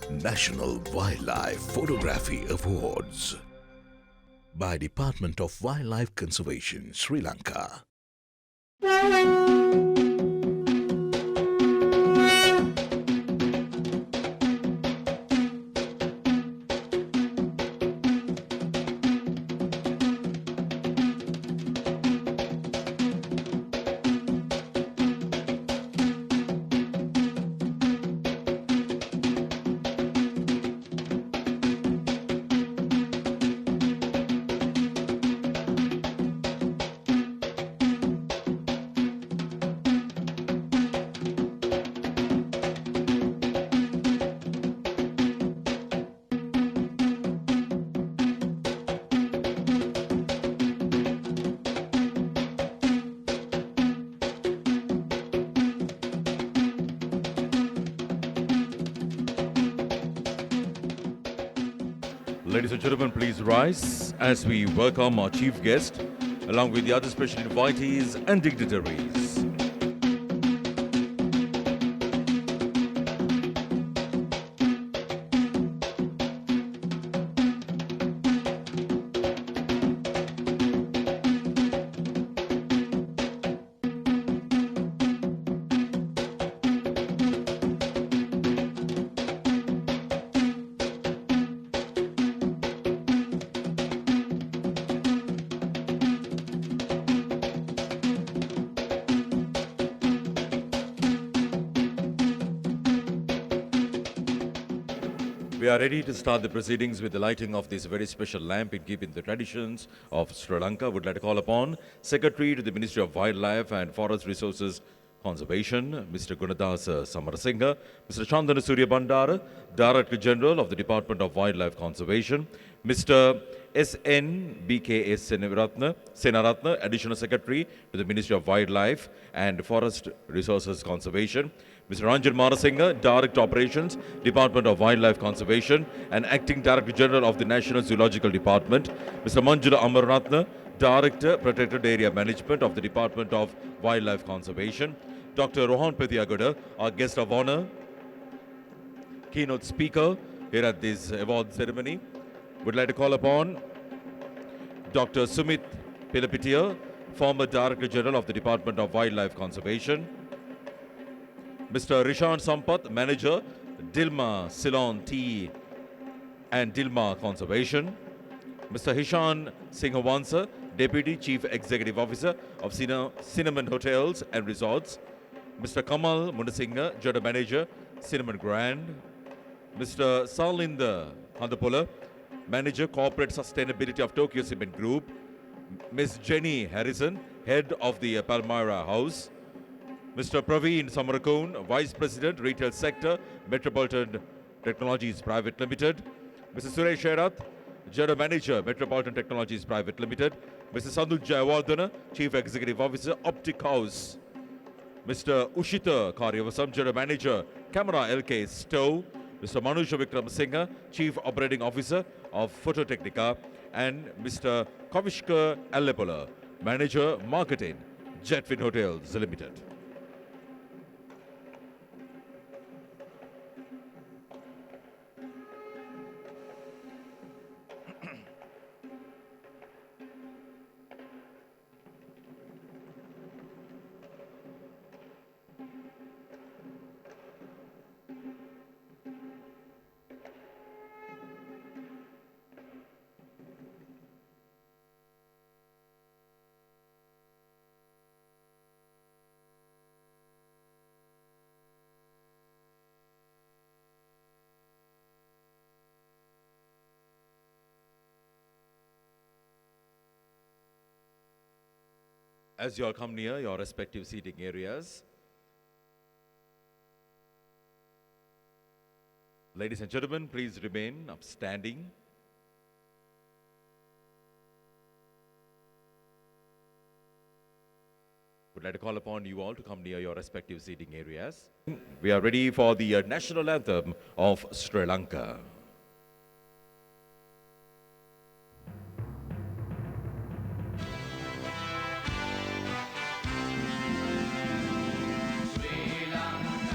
National Wildlife Photography Awards by Department of Wildlife Conservation, Sri Lanka. Ladies and gentlemen, please rise as we welcome our chief guest, along with the other special invitees and dignitaries. We are ready to start the proceedings with the lighting of this very special lamp in keeping the traditions of Sri Lanka. Would like to call upon Secretary to the Ministry of Wildlife and Forest Resources Conservation, Mr. Gunadasa Samarasinghe, Mr. Chandana Surya Bandara, Director General of the Department of Wildlife Conservation, Mr. S.N.B.K.S. Senaratne, Additional Secretary to the Ministry of Wildlife and Forest Resources Conservation, Mr. Ranjan Marasinghe, Director Operations, Department of Wildlife Conservation and Acting Director General of the National Zoological Department, Mr. Manjula Amaratne, Director, Protected Area Management of the Department of Wildlife Conservation, Dr. Rohan Pethiyagoda, our guest of honor, keynote speaker here at this award ceremony. Would like to call upon Dr. Sumit Pilapitiya, former Director General of the Department of Wildlife Conservation, Mr. Rishan Sampath, Manager, Dilma Ceylon Tea and Dilma Conservation, Mr. Hishan Singhawansa, Deputy Chief Executive Officer of Cinnamon Hotels and Resorts, Mr. Kamal Munasinghe, General Manager, Cinnamon Grand, Mr. Salinda Handapula, Manager, Corporate Sustainability of Tokyo Cement Group, Ms. Jenny Harrison, Head of the Palmyra House, Mr. Praveen Samarakon, Vice President, Retail Sector, Metropolitan Technologies Private Limited, Mr. Suresh Sherath, General Manager, Metropolitan Technologies Private Limited, Mr. Sandhu Jayawardena, Chief Executive Officer, Optic House, Mr. Ushita Karyavasam, General Manager, Camera LK Stowe, Mr. Manusha Vikram Singha, Chief Operating Officer of Phototechnica, and Mr. Kavishka Allepola, Manager, Marketing, Jetfin Hotels Limited. As you all come near your respective seating areas, ladies and gentlemen, please remain upstanding. Would like to call upon you all to come near your respective seating areas. We are ready for the national anthem of Sri Lanka. Sri Lanka,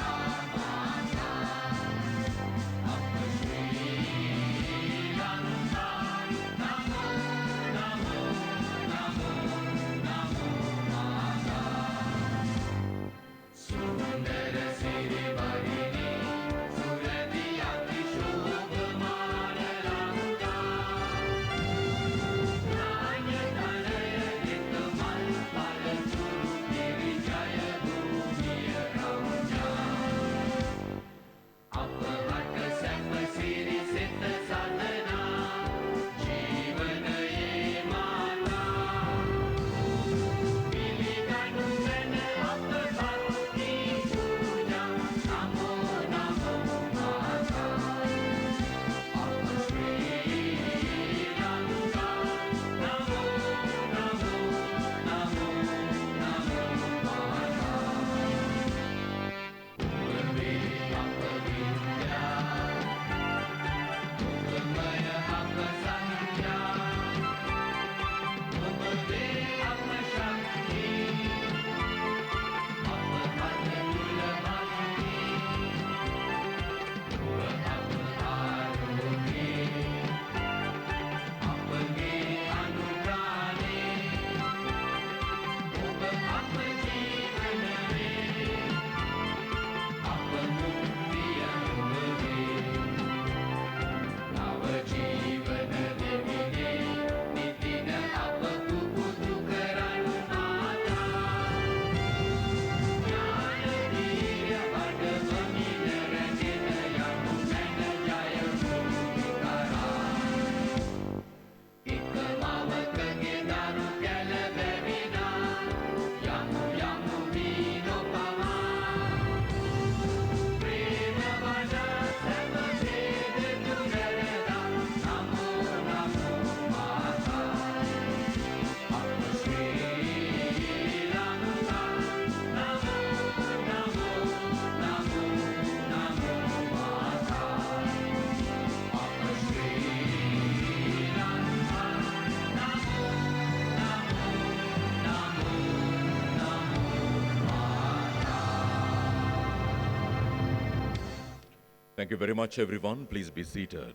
Thank you very much, everyone. Please be seated.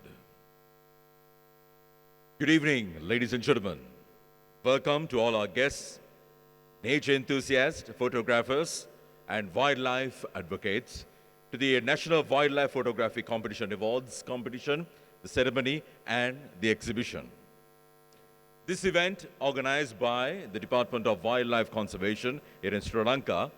Good evening, ladies and gentlemen. Welcome to all our guests, nature enthusiasts, photographers, and wildlife advocates to the National Wildlife Photography Competition Awards competition, the ceremony, and the exhibition. This event, organized by the Department of Wildlife Conservation here in Sri Lanka,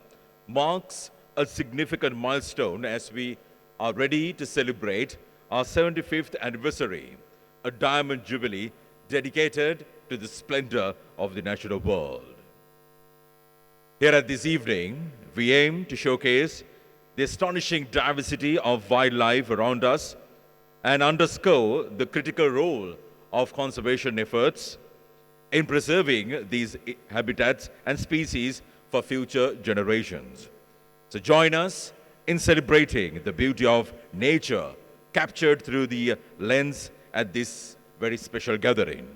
marks a significant milestone as we are ready to celebrate our 75th anniversary, a Diamond Jubilee dedicated to the splendor of the natural world. Here at this evening, we aim to showcase the astonishing diversity of wildlife around us and underscore the critical role of conservation efforts in preserving these habitats and species for future generations. So join us in celebrating the beauty of nature captured through the lens at this very special gathering.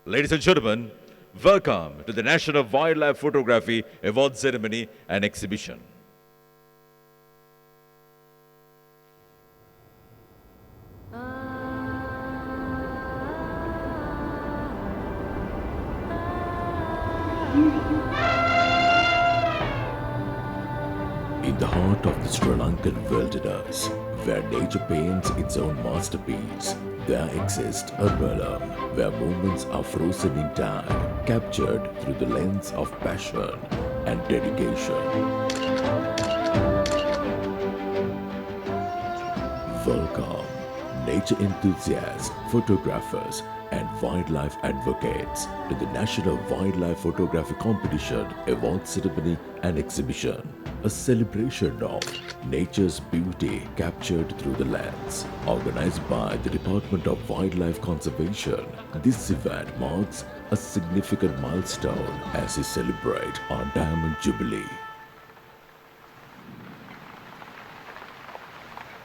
Ladies and gentlemen, welcome to the National Wildlife Photography Awards Ceremony and Exhibition. In the heart of the Sri Lankan wilderness, where nature paints its own masterpiece, there exists a realm where moments are frozen in time, captured through the lens of passion and dedication. Welcome, nature enthusiasts, photographers, and wildlife advocates to the National Wildlife Photography Competition, Award Ceremony and Exhibition, a celebration of nature's beauty captured through the lens. Organized by the Department of Wildlife Conservation, this event marks a significant milestone as we celebrate our Diamond Jubilee.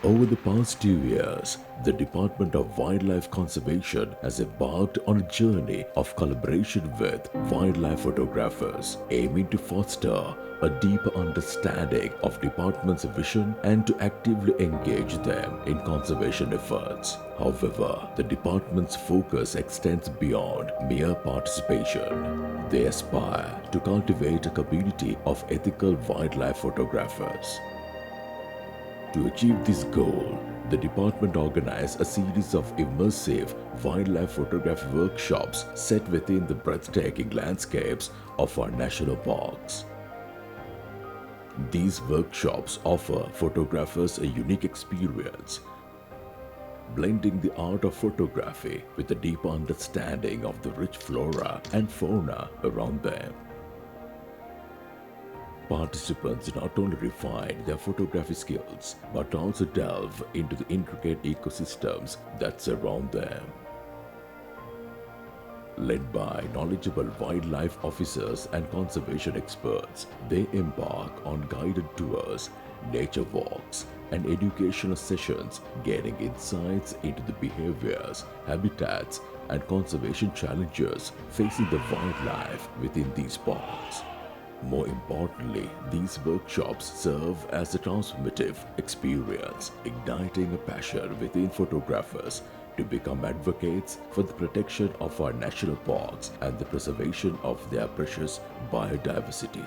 Over the past 2 years, the Department of Wildlife Conservation has embarked on a journey of collaboration with wildlife photographers, aiming to foster a deeper understanding of department's vision and to actively engage them in conservation efforts. However, the department's focus extends beyond mere participation. They aspire to cultivate a community of ethical wildlife photographers. To achieve this goal, the department organized a series of immersive wildlife photography workshops set within the breathtaking landscapes of our national parks. These workshops offer photographers a unique experience, blending the art of photography with a deeper understanding of the rich flora and fauna around them. Participants not only refine their photography skills, but also delve into the intricate ecosystems that surround them. Led by knowledgeable wildlife officers and conservation experts, they embark on guided tours, nature walks, and educational sessions, gaining insights into the behaviors, habitats, and conservation challenges facing the wildlife within these parks. More importantly, these workshops serve as a transformative experience, igniting a passion within photographers to become advocates for the protection of our national parks and the preservation of their precious biodiversity.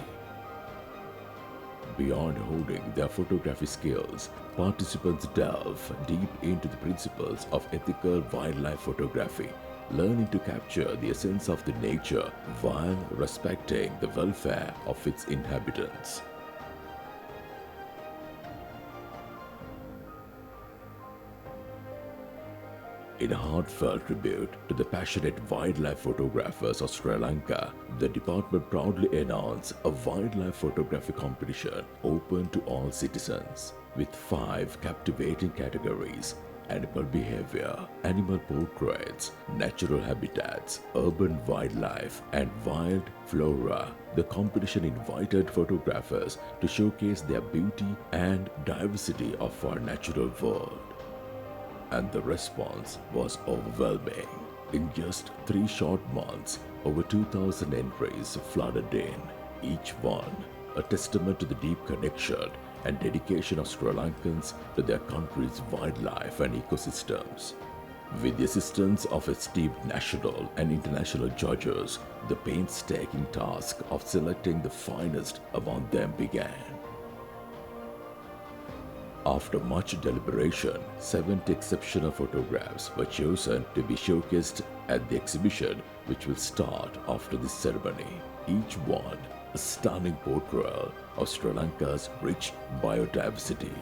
Beyond honing their photography skills, participants delve deep into the principles of ethical wildlife photography, learning to capture the essence of the nature while respecting the welfare of its inhabitants. In a heartfelt tribute to the passionate wildlife photographers of Sri Lanka, the department proudly announced a wildlife photography competition open to all citizens, with 5 captivating categories: animal behavior, animal portraits, natural habitats, urban wildlife, and wild flora. The competition invited photographers to showcase their beauty and diversity of our natural world. And the response was overwhelming. In just 3 short months, over 2,000 entries flooded in, each one a testament to the deep connection and dedication of Sri Lankans to their country's wildlife and ecosystems. With the assistance of esteemed national and international judges, the painstaking task of selecting the finest among them began. After much deliberation, 70 exceptional photographs were chosen to be showcased at the exhibition, which will start after this ceremony. Each one a stunning portrayal of Sri Lanka's rich biodiversity.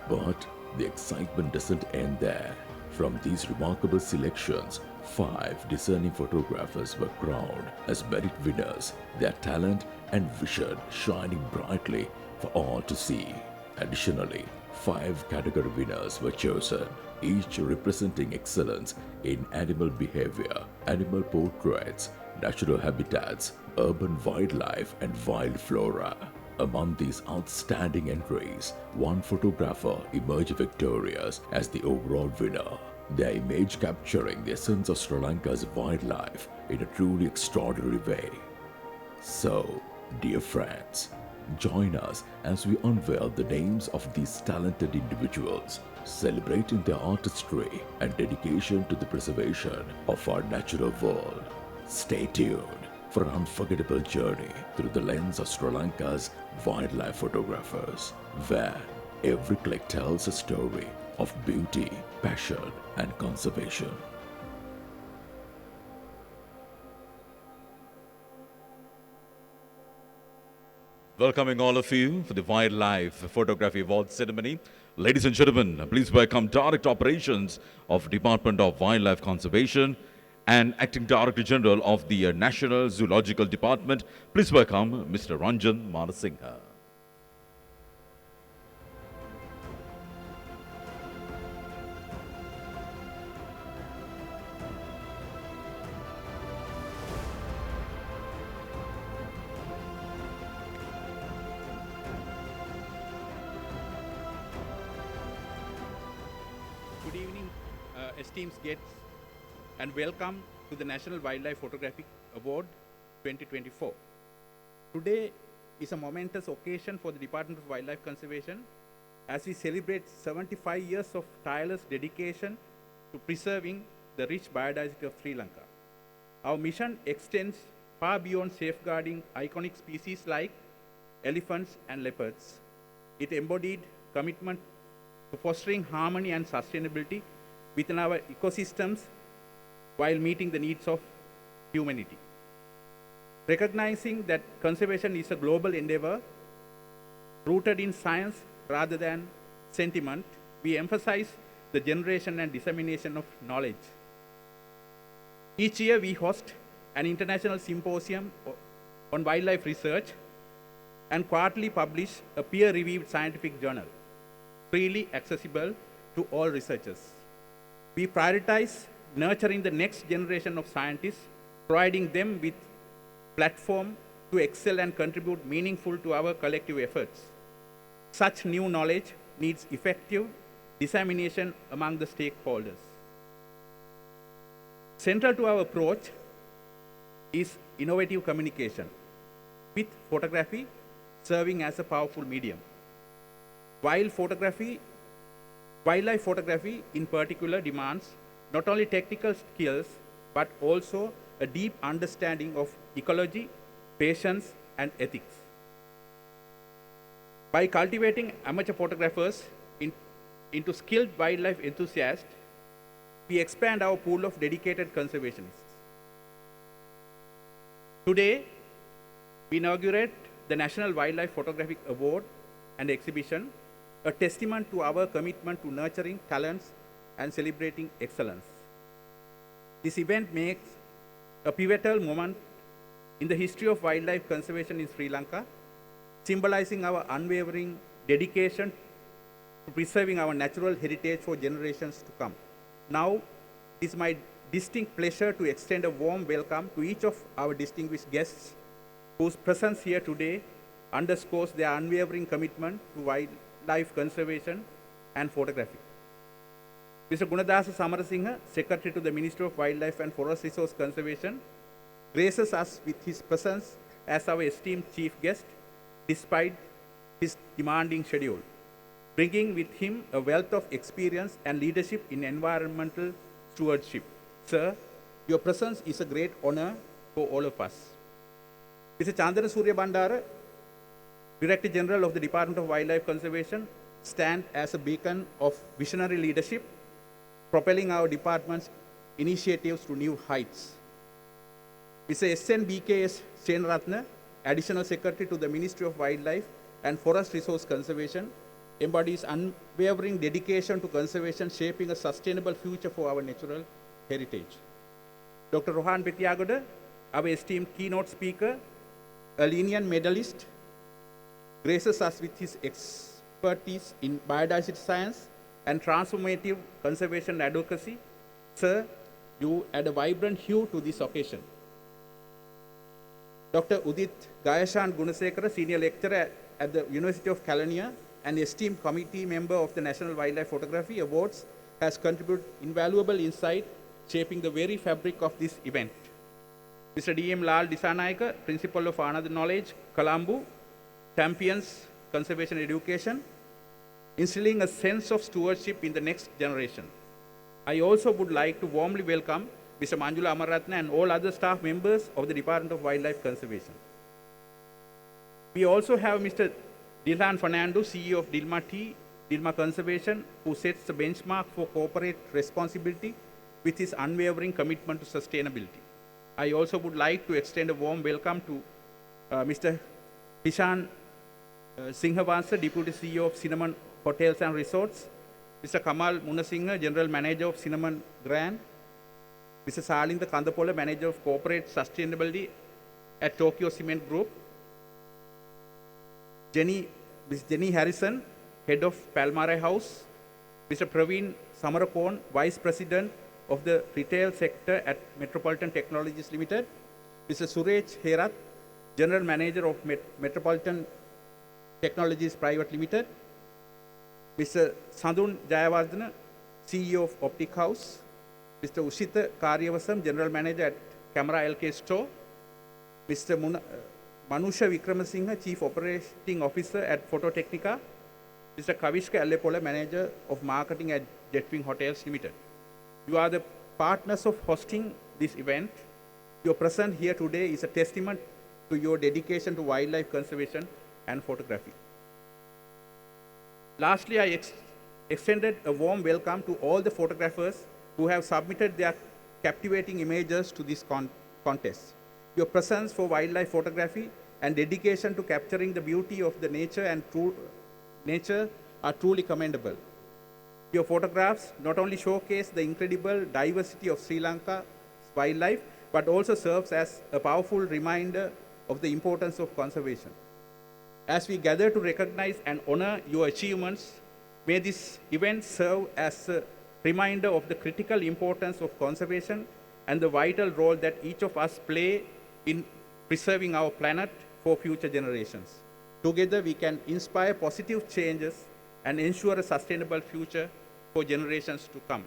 But the excitement doesn't end there. From these remarkable selections, 5 discerning photographers were crowned as merit winners, their talent and vision shining brightly for all to see. Additionally, 5 category winners were chosen, each representing excellence in animal behavior, animal portraits, natural habitats, urban wildlife, and wild flora. Among these outstanding entries, one photographer emerged victorious as the overall winner, their image capturing the essence of Sri Lanka's wildlife in a truly extraordinary way. So, dear friends, join us as we unveil the names of these talented individuals, celebrating their artistry and dedication to the preservation of our natural world. Stay tuned for an unforgettable journey through the lens of Sri Lanka's wildlife photographers, where every click tells a story of beauty, passion, and conservation. Welcoming all of you for the Wildlife Photography Awards ceremony. Ladies and gentlemen, please welcome Director Operations of Department of Wildlife Conservation and Acting Director General of the National Zoological Department. Please welcome Mr. Ranjan Samarasinghe. Good evening, esteemed guests, and welcome to the National Wildlife Photographic Award 2024. Today is a momentous occasion for the Department of Wildlife Conservation as we celebrate 75 years of tireless dedication to preserving the rich biodiversity of Sri Lanka. Our mission extends far beyond safeguarding iconic species like elephants and leopards. It embodied commitment to fostering harmony and sustainability within our ecosystems while meeting the needs of humanity. Recognizing that conservation is a global endeavor rooted in science rather than sentiment, we emphasize the generation and dissemination of knowledge. Each year we host an international symposium on wildlife research and quarterly publish a peer-reviewed scientific journal, freely accessible to all researchers. We prioritize nurturing the next generation of scientists, providing them with platform to excel and contribute meaningful to our collective efforts. Such new knowledge needs effective dissemination among the stakeholders. Central to our approach is innovative communication, with photography serving as a powerful medium. Wildlife photography in particular demands not only technical skills, but also a deep understanding of ecology, patience, and ethics. By cultivating amateur photographers into skilled wildlife enthusiasts, we expand our pool of dedicated conservationists. Today, we inaugurate the National Wildlife Photographic Award and exhibition, a testament to our commitment to nurturing talents and celebrating excellence. This event makes a pivotal moment in the history of wildlife conservation in Sri Lanka, symbolizing our unwavering dedication to preserving our natural heritage for generations to come. Now, it is my distinct pleasure to extend a warm welcome to each of our distinguished guests whose presence here today underscores their unwavering commitment to wildlife conservation and photography. Mr. Gunadasa Samarasinghe, Secretary to the Ministry of Wildlife and Forest Resource Conservation, graces us with his presence as our esteemed chief guest. despite his demanding schedule, bringing with him a wealth of experience and leadership in environmental stewardship. Sir, your presence is a great honor for all of us. Mr. Chandana Surya Bandara, Director General of the Department of Wildlife Conservation, stand as a beacon of visionary leadership, propelling our department's initiatives to new heights. Mr. SNBKS Senratna, Additional Secretary to the Ministry of Wildlife and Forest Resource Conservation, embodies unwavering dedication to conservation, shaping a sustainable future for our natural heritage. Dr. Rohan Pethiyagoda, our esteemed keynote speaker, a Linnean medalist, graces us with his expertise in biodiversity science and transformative conservation advocacy. Sir, you add a vibrant hue to this occasion. Dr. Udit Gayashan Gunasekara, Senior Lecturer at the University of California and esteemed committee member of the National Wildlife Photography Awards, has contributed invaluable insight shaping the very fabric of this event. Mr. D.M. Lal Disanayaka, Principal of Another Knowledge, Colombo, champions conservation education, instilling a sense of stewardship in the next generation. I also would like to warmly welcome Mr. Manjula Amaratna and all other staff members of the Department of Wildlife Conservation. We also have Mr. Dilhan Fernando, CEO of Dilma Tea, Dilma Conservation, who sets the benchmark for corporate responsibility with his unwavering commitment to sustainability. I also would like to extend a warm welcome to Mr. Hishan Singhawasa, Deputy CEO of Cinnamon Hotels and Resorts, Mr. Kamal Munasinghe, General Manager of Cinnamon Grand, Mr. Salinda Kandapola, Manager of Corporate Sustainability at Tokyo Cement Group, Ms. Jenny Harrison, Head of Palmare House, Mr. Praveen Samarakon, Vice President of the Retail Sector at Metropolitan Technologies Limited, Mr. Suresh Herath, General Manager of Metropolitan Technologies Private Limited, Mr. Sandun Jayawardena, CEO of Optic House, Mr. Ushita Karyavasam, General Manager at Camera LK Store, Mr. Manusha Vikramasinghe, Chief Operating Officer at Phototechnica, Mr. Kavishka Allepola, Manager of Marketing at Jetwing Hotels Limited. You are the partners of hosting this event. Your presence here today is a testament to your dedication to wildlife conservation and photography. Lastly, I extended a warm welcome to all the photographers who have submitted their captivating images to this contest. Your presence for wildlife photography and dedication to capturing the beauty of the nature are truly commendable. Your photographs not only showcase the incredible diversity of Sri Lanka's wildlife, but also serves as a powerful reminder of the importance of conservation. As we gather to recognize and honor your achievements, may this event serve as a reminder of the critical importance of conservation and the vital role that each of us play in preserving our planet for future generations. Together, we can inspire positive changes and ensure a sustainable future for generations to come.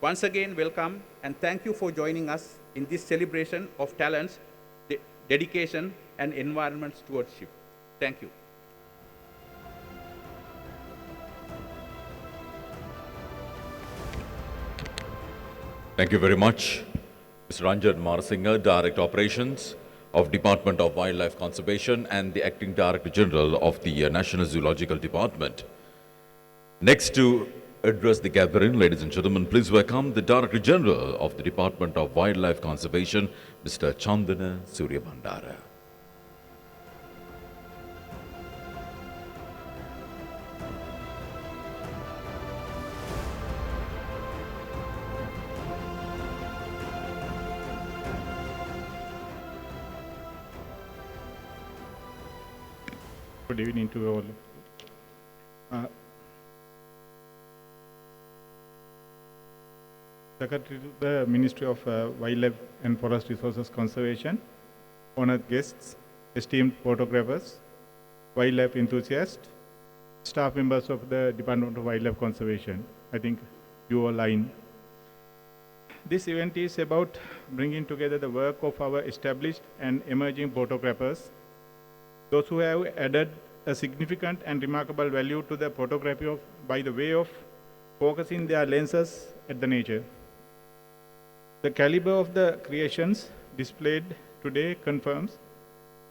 Once again, welcome and thank you for joining us in this celebration of talents, dedication, and environment stewardship. Thank you. Thank you very much, Mr. Ranjan Marasinghe, Director Operations of Department of Wildlife Conservation and the Acting Director General of the National Zoological Department. Next to address the gathering, ladies and gentlemen, please welcome the Director General of the Department of Wildlife Conservation, Mr. Chandana Surya Bandara. Good evening to all. Secretary to the Ministry of Wildlife and Forest Resources Conservation, honored guests, esteemed photographers, wildlife enthusiasts, staff members of the Department of Wildlife Conservation. I think you all are in. This event is about bringing together the work of our established and emerging photographers those who have added a significant and remarkable value to the photography by the way of focusing their lenses at the nature. The caliber of the creations displayed today confirms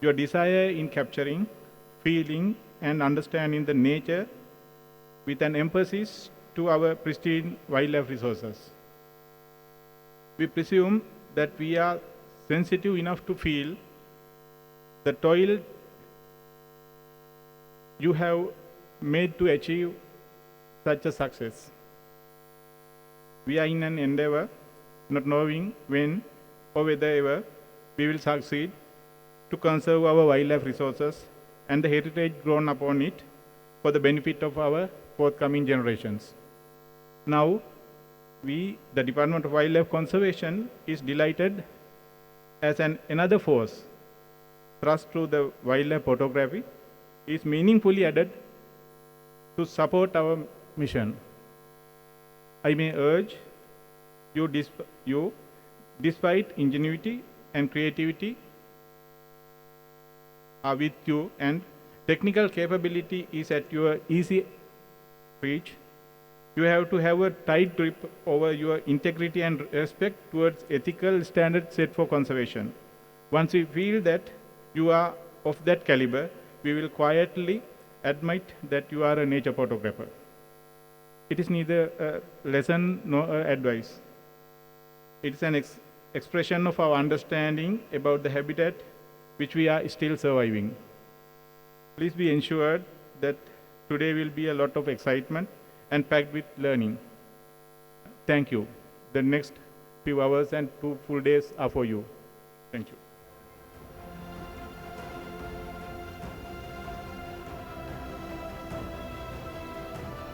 your desire in capturing, feeling, and understanding the nature with an emphasis to our pristine wildlife resources. We presume that we are sensitive enough to feel the toil you have made to achieve such a success. We are in an endeavor, not knowing when or whether ever we will succeed to conserve our wildlife resources and the heritage grown upon it for the benefit of our forthcoming generations. Now, we, the Department of Wildlife Conservation, is delighted as another force thrust through the wildlife photography is meaningfully added to support our mission. I may urge you, despite ingenuity and creativity are with you and technical capability is at your easy reach, you have to have a tight grip over your integrity and respect towards ethical standards set for conservation. Once we feel that you are of that caliber, we will quietly admit that you are a nature photographer. It is neither a lesson nor advice. It is an expression of our understanding about the habitat which we are still surviving. Please be ensured that today will be a lot of excitement and packed with learning. Thank you. The next few hours and 2 full days are for you. Thank you.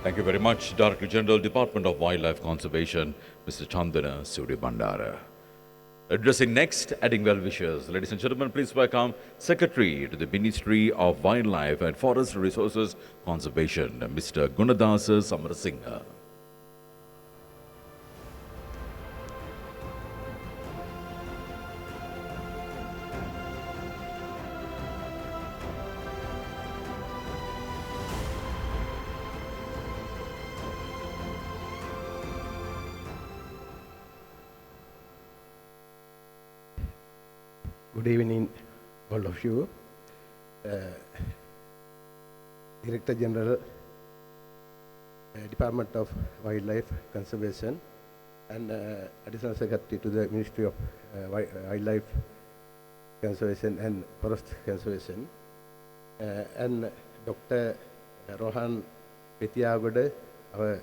Thank you very much, Director General, Department of Wildlife Conservation, Mr. Chandana Suri Bandara. Addressing next, adding well wishes. Ladies and gentlemen, please welcome Secretary to the Ministry of Wildlife and Forest Resources Conservation, Mr. Gunadasa Samarasinghe. Good evening, all of you. Director General, Department of Wildlife Conservation, and Additional Secretary to the Ministry of Wildlife Conservation and Forest Conservation, and Dr. Rohan Pethiyagoda, our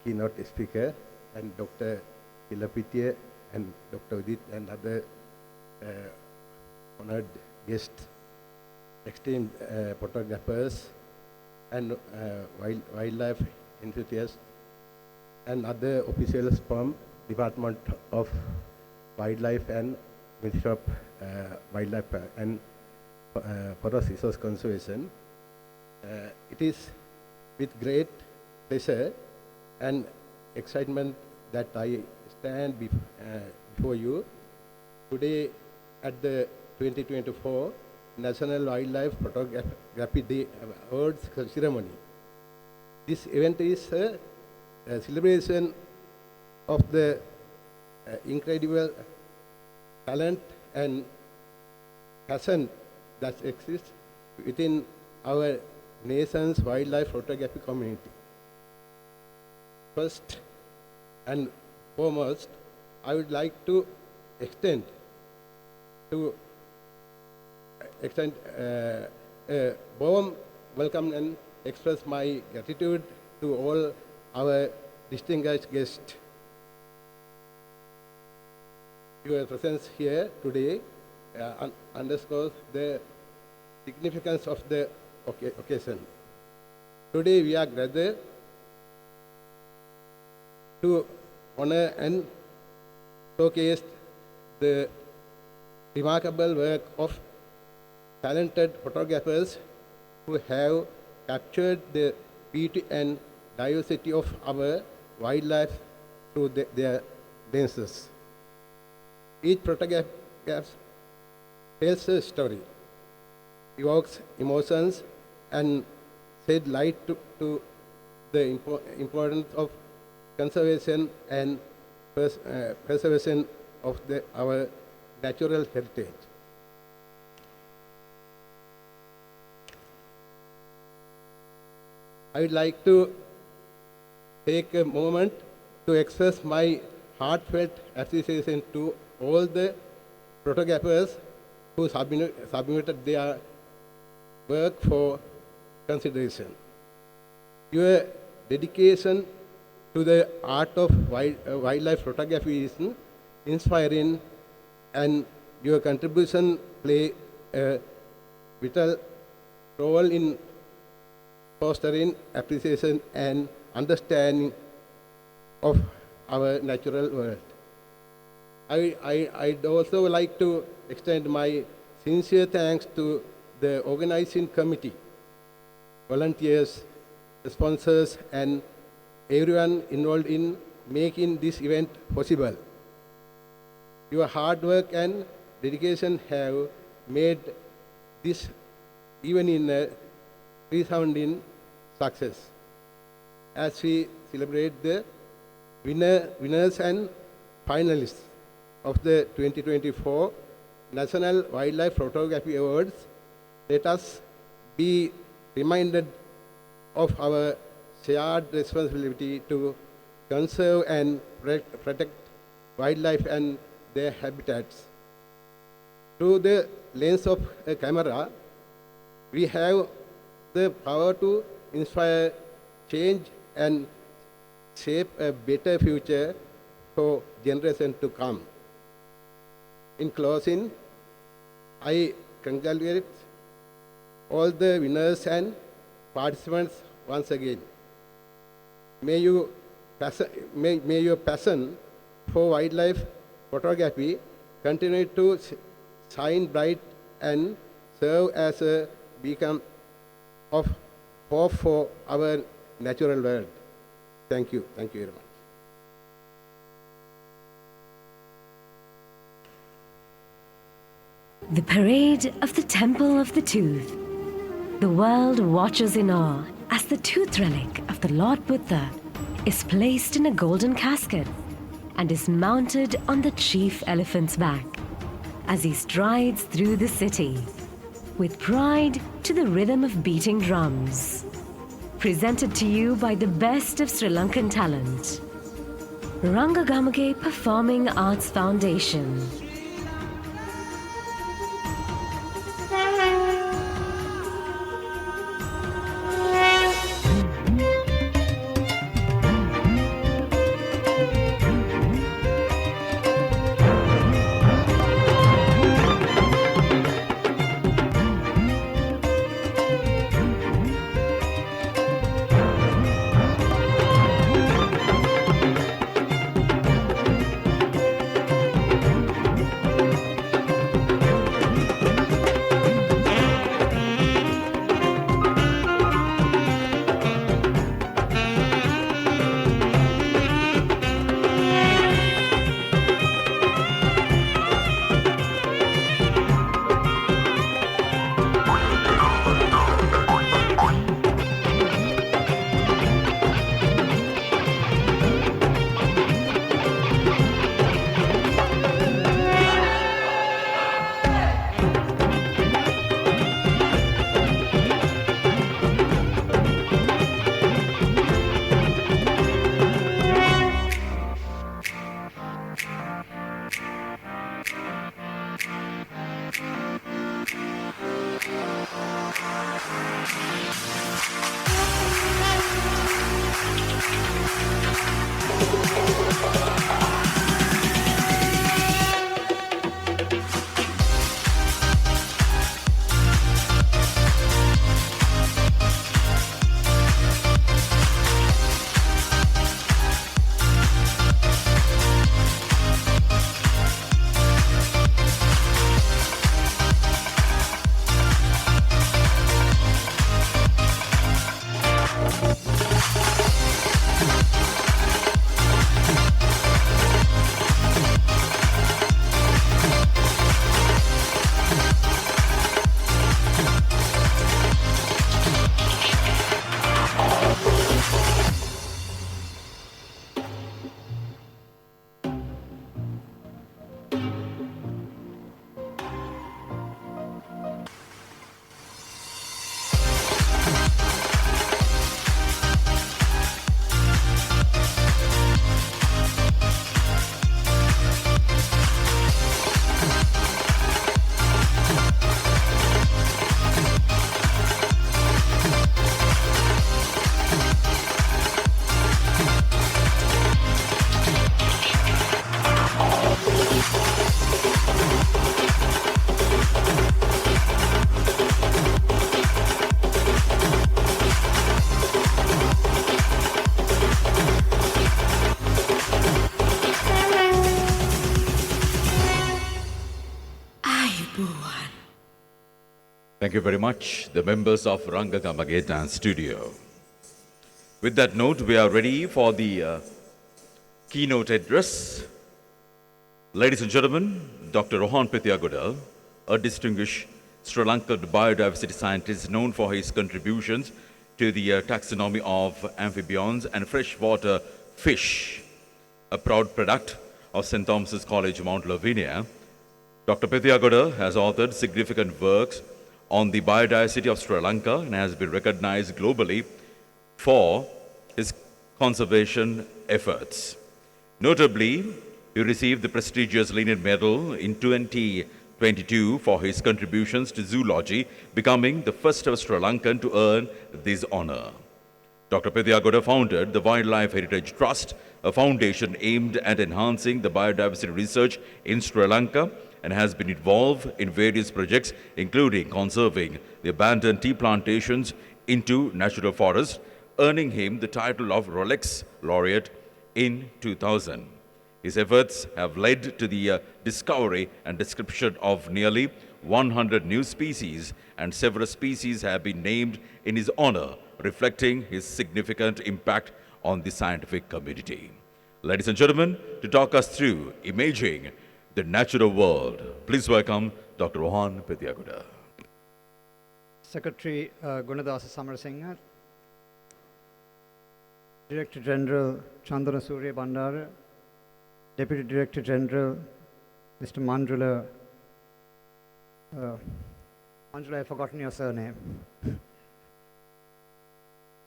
keynote speaker, and Dr. Pilapitiya and Dr. Udit and other honored guests, esteemed photographers and wildlife enthusiasts, and other officials from Department of Wildlife and Ministry of Wildlife and Forest Resource Conservation. It is with great pleasure and excitement that I stand before you today at the 2024 National Wildlife Photography Day Awards ceremony. This event is a celebration of the incredible talent and passion that exists within our nation's wildlife photography community. First and foremost, I would like to extend a warm welcome and express my gratitude to all our distinguished guests. Your presence here today underscores the significance of the occasion. Today we are gathered to honor and showcase the remarkable work of talented photographers who have captured the beauty and diversity of our wildlife through their lenses. Each photograph tells a story, evokes emotions and shed light to the importance of conservation and preservation of our natural heritage. I would like to take a moment to express my heartfelt appreciation to all the photographers who submitted their work for consideration. Your dedication to the art of wildlife photography is inspiring, and your contribution play a vital role in fostering appreciation and understanding of our natural world. I'd also like to extend my sincere thanks to the organizing committee, volunteers, sponsors, and everyone involved in making this event possible. Your hard work and dedication have made this even in a resounding success. As we celebrate the winners and finalists of the 2024 National Wildlife Photography Awards, let us be reminded of our shared responsibility to conserve and protect wildlife and their habitats. Through the lens of a camera, we have the power to inspire change and shape a better future for generations to come. In closing, I congratulate all the winners and participants once again. May your passion for wildlife photography continue to shine bright and serve as a beacon of hope for our natural world. Thank you. Thank you very much. The Parade of the Temple of the Tooth. The world watches in awe as the tooth relic of the Lord Buddha is placed in a golden casket and is mounted on the chief elephant's back as he strides through the city with pride to the rhythm of beating drums. Presented to you by the best of Sri Lankan talent, Rangagamage Performing Arts Foundation. Thank you very much, the members of Rangakamage Dance Studio. With that note, we are ready for the keynote address. Ladies and gentlemen, Dr. Rohan Pethiyagoda, a distinguished Sri Lankan biodiversity scientist known for his contributions to the taxonomy of amphibians and freshwater fish, a proud product of St. Thomas's College, Mount Lavinia. Dr. Pethiyagoda has authored significant works on the biodiversity of Sri Lanka and has been recognized globally for his conservation efforts. Notably, he received the prestigious Linnean Medal in 2022 for his contributions to zoology, becoming the first ever Sri Lankan to earn this honor. Dr. Pethiyagoda founded the Wildlife Heritage Trust, a foundation aimed at enhancing the biodiversity research in Sri Lanka, and has been involved in various projects, including conserving the abandoned tea plantations into natural forests, earning him the title of Rolex Laureate in 2000. His efforts have led to the discovery and description of nearly 100 new species, and several species have been named in his honor, reflecting his significant impact on the scientific community. Ladies and gentlemen, to talk us through imaging the natural world, please welcome Dr. Rohan Pethiyagoda. Secretary Gunadasa Samarasinghe, Director General Chandana Surya Bandara, Deputy Director General Mr. Manjula. Manjula, I've forgotten your surname.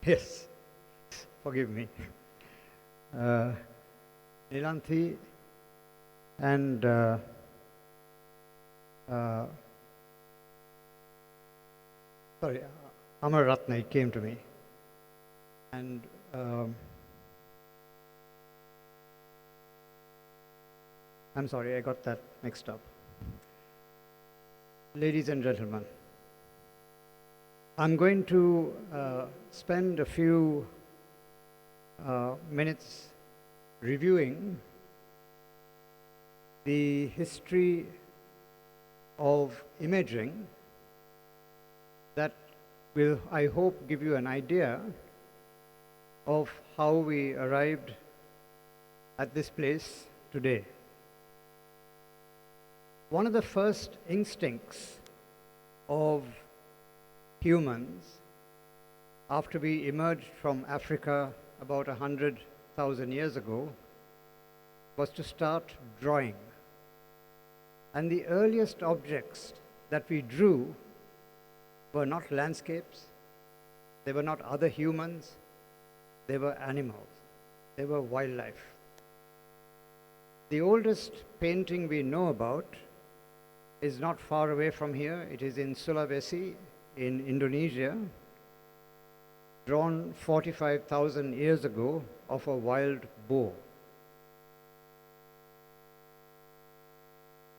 Yes, forgive me. Nilanthi and sorry, Amar Ratna, it came to me. And I'm sorry, I got that mixed up. Ladies and gentlemen, I'm going to spend a few minutes reviewing the history of imaging that will, I hope, give you an idea of how we arrived at this place today. One of the first instincts of humans after we emerged from Africa about 100,000 years ago was to start drawing. And the earliest objects that we drew were not landscapes, they were not other humans, they were animals, they were wildlife. The oldest painting we know about is not far away from here. It is in Sulawesi in Indonesia, drawn 45,000 years ago of a wild boar.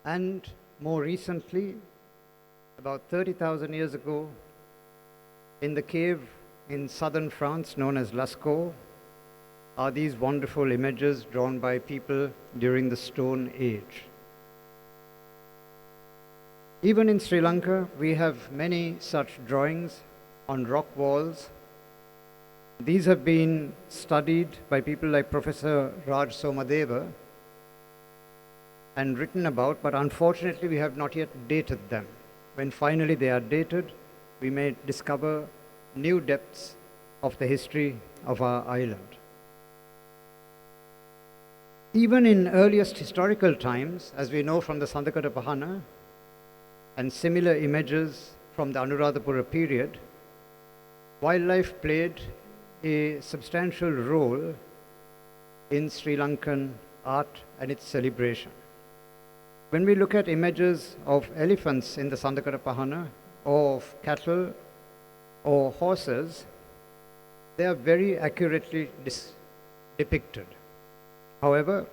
And more recently, about 30,000 years ago, in the cave in southern France known as Lascaux, are these wonderful images drawn by people during the Stone Age. Even in Sri Lanka, we have many such drawings on rock walls. These have been studied by people like Professor Raj Somadeva and written about, but unfortunately we have not yet dated them. When finally they are dated, we may discover new depths of the history of our island. Even in earliest historical times, as we know from the Sandakata Pahana and similar images from the Anuradhapura period, wildlife played a substantial role in Sri Lankan art and its celebration. When we look at images of elephants in the Sandakata Pahana, or of cattle or horses, they are very accurately depicted. However,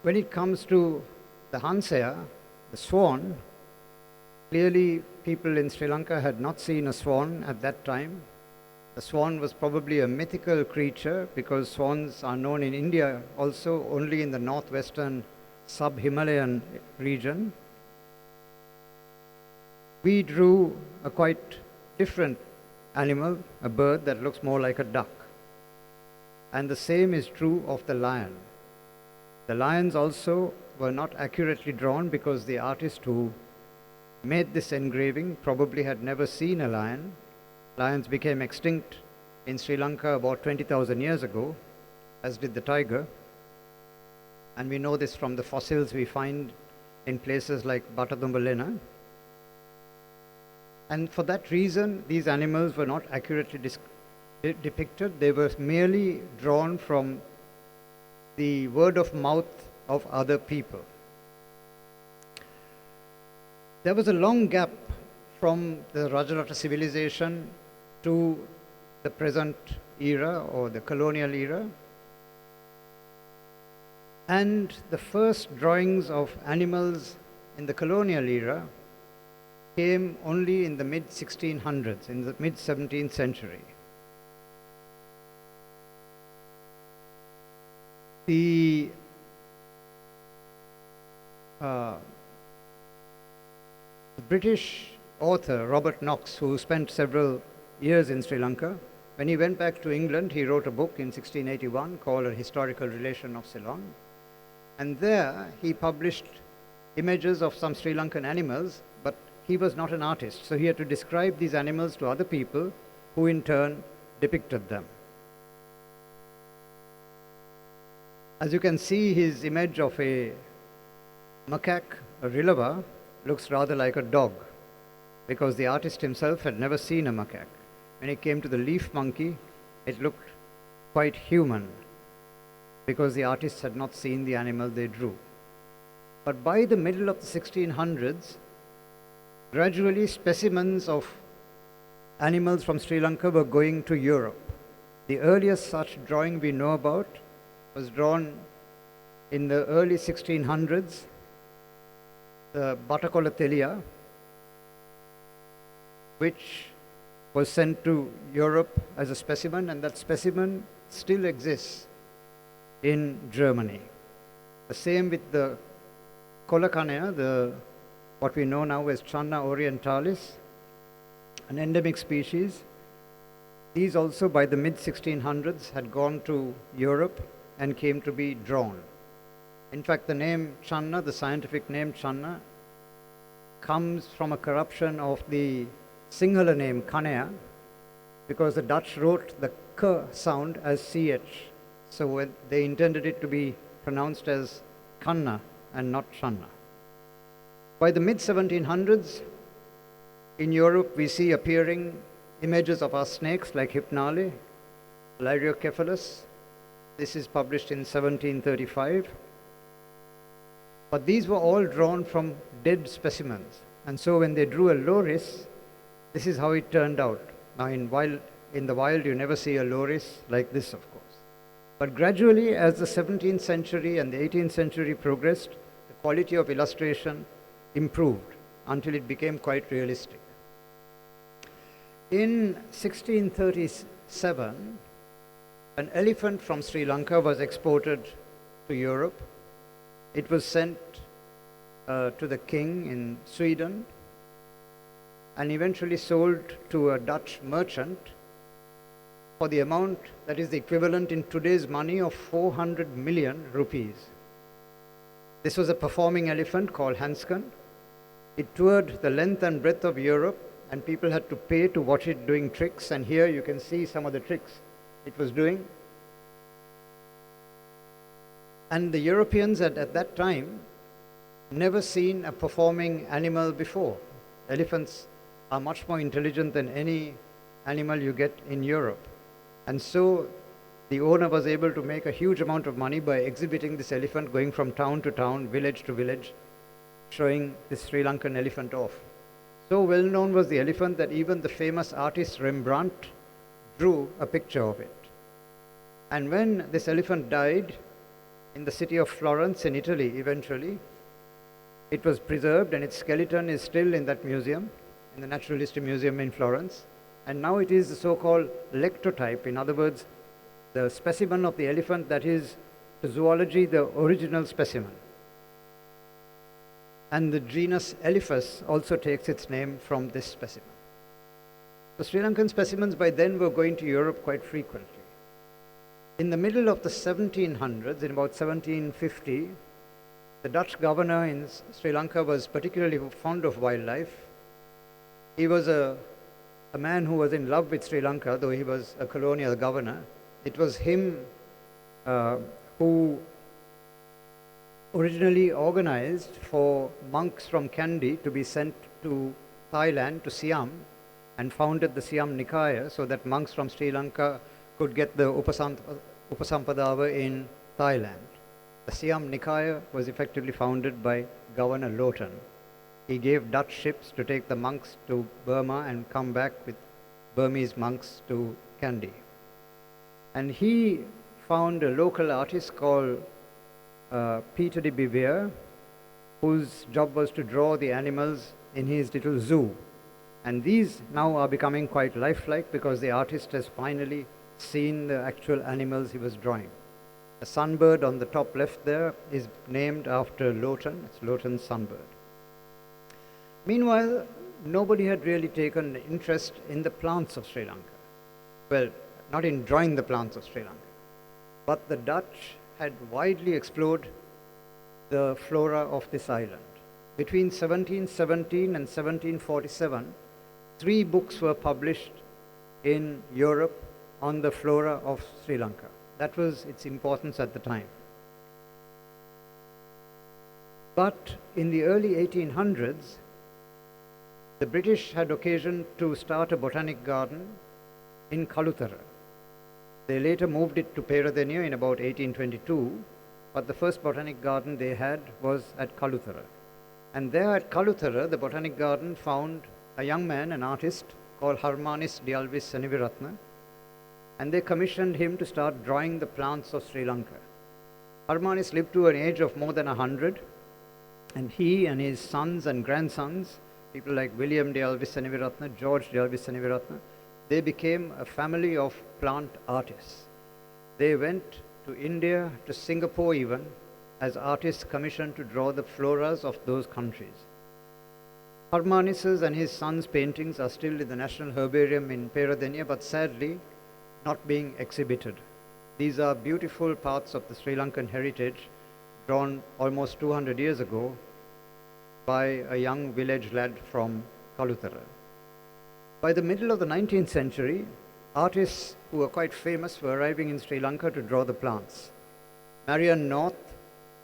when it comes to the Hansaya, the swan, clearly people in Sri Lanka had not seen a swan at that time. The swan was probably a mythical creature because swans are known in India also only in the northwestern sub-Himalayan region. we drew a quite different animal, a bird that looks more like a duck. And the same is true of the lion. The lions also were not accurately drawn because the artist who made this engraving probably had never seen a lion. Lions became extinct in Sri Lanka about 20,000 years ago, as did the tiger. And we know this from the fossils we find in places like Batatumbalena. And for that reason, these animals were not accurately depicted. They were merely drawn from the word of mouth of other people. There was a long gap from the Rajarata civilization to the present era or the colonial era. And the first drawings of animals in the colonial era came only in the mid-1600s, in the mid-17th century. The British author Robert Knox, who spent several years in Sri Lanka, when he went back to England, he wrote a book in 1681 called A Historical Relation of Ceylon. And there he published images of some Sri Lankan animals, but he was not an artist, so he had to describe these animals to other people who in turn depicted them. As you can see, his image of a macaque, a rilava, looks rather like a dog, because the artist himself had never seen a macaque. When it came to the leaf monkey, it looked quite human, because the artists had not seen the animal they drew. But by the middle of the 1600s, gradually specimens of animals from Sri Lanka were going to Europe. The earliest such drawing we know about was drawn in the early 1600s, the Batakola, which was sent to Europe as a specimen, and that specimen still exists in Germany. The same with the Colacanea, what we know now as Channa orientalis, an endemic species. These also by the mid-1600s had gone to Europe and came to be drawn. In fact, the name Channa, the scientific name Channa, comes from a corruption of the Sinhala name Kanea, because the Dutch wrote the K sound as CH. So when they intended it to be pronounced as Kanna and not Channa. By the mid-1700s, in Europe, we see appearing images of our snakes like Hypnale, Lyriocephalus. This is published in 1735. But these were all drawn from dead specimens. And so when they drew a loris, this is how it turned out. Now in the wild, you never see a loris like this, of course. But gradually, as the 17th century and the 18th century progressed, the quality of illustration improved until it became quite realistic. In 1637, an elephant from Sri Lanka was exported to Europe. It was sent to the king in Sweden and eventually sold to a Dutch merchant for the amount that is the equivalent in today's money of 400 million rupees. This was a performing elephant called Hansken. It toured the length and breadth of Europe, and people had to pay to watch it doing tricks, and here you can see some of the tricks it was doing. And the Europeans had at that time never seen a performing animal before. Elephants are much more intelligent than any animal you get in Europe. And so the owner was able to make a huge amount of money by exhibiting this elephant, going from town to town, village to village, showing this Sri Lankan elephant off. So well known was the elephant that even the famous artist Rembrandt drew a picture of it. And when this elephant died in the city of Florence in Italy eventually, it was preserved and its skeleton is still in that museum, in the Natural History Museum in Florence. And now it is the so-called lectotype, in other words, the specimen of the elephant that is, to zoology, the original specimen. and the genus Elephas also takes its name from this specimen. The Sri Lankan specimens by then were going to Europe quite frequently. In the middle of the 1700s, in about 1750, the Dutch governor in Sri Lanka was particularly fond of wildlife. He was a man who was in love with Sri Lanka, though he was a colonial governor. It was him who originally organized for monks from Kandy to be sent to Thailand, to Siam, and founded the Siam Nikaya so that monks from Sri Lanka could get the Upasampadava in Thailand. The Siam Nikaya was effectively founded by Governor Lawton. He gave Dutch ships to take the monks to Burma and come back with Burmese monks to Kandy. And he found a local artist called Peter de Bevier, whose job was to draw the animals in his little zoo. And these now are becoming quite lifelike because the artist has finally seen the actual animals he was drawing. The sunbird on the top left there is named after Lawton. It's Lawton's sunbird. Meanwhile, nobody had really taken interest in the plants of Sri Lanka. Well, not in drawing the plants of Sri Lanka, but the Dutch had widely explored the flora of this island. Between 1717 and 1747, 3 books were published in Europe on the flora of Sri Lanka. That was its importance at the time. But in the early 1800s, the British had occasion to start a botanic garden in Kalutara. They later moved it to Peradeniya in about 1822, but the first botanic garden they had was at Kalutara. And there at Kalutara, the botanic garden found a young man, an artist, called Harmanis Dialvis Seniviratna, and they commissioned him to start drawing the plants of Sri Lanka. Harmanis lived to an age of more than 100, and he and his sons and grandsons, people like William Dialvis Seniviratna, George Dialvis Seniviratna, they became a family of plant artists. They went to India, to Singapore even, as artists commissioned to draw the floras of those countries. Harmanis's and his sons' paintings are still in the National Herbarium in Peradeniya, but sadly not being exhibited. These are beautiful parts of the Sri Lankan heritage drawn almost 200 years ago by a young village lad from Kalutara. By the middle of the 19th century, artists who were quite famous were arriving in Sri Lanka to draw the plants. Marianne North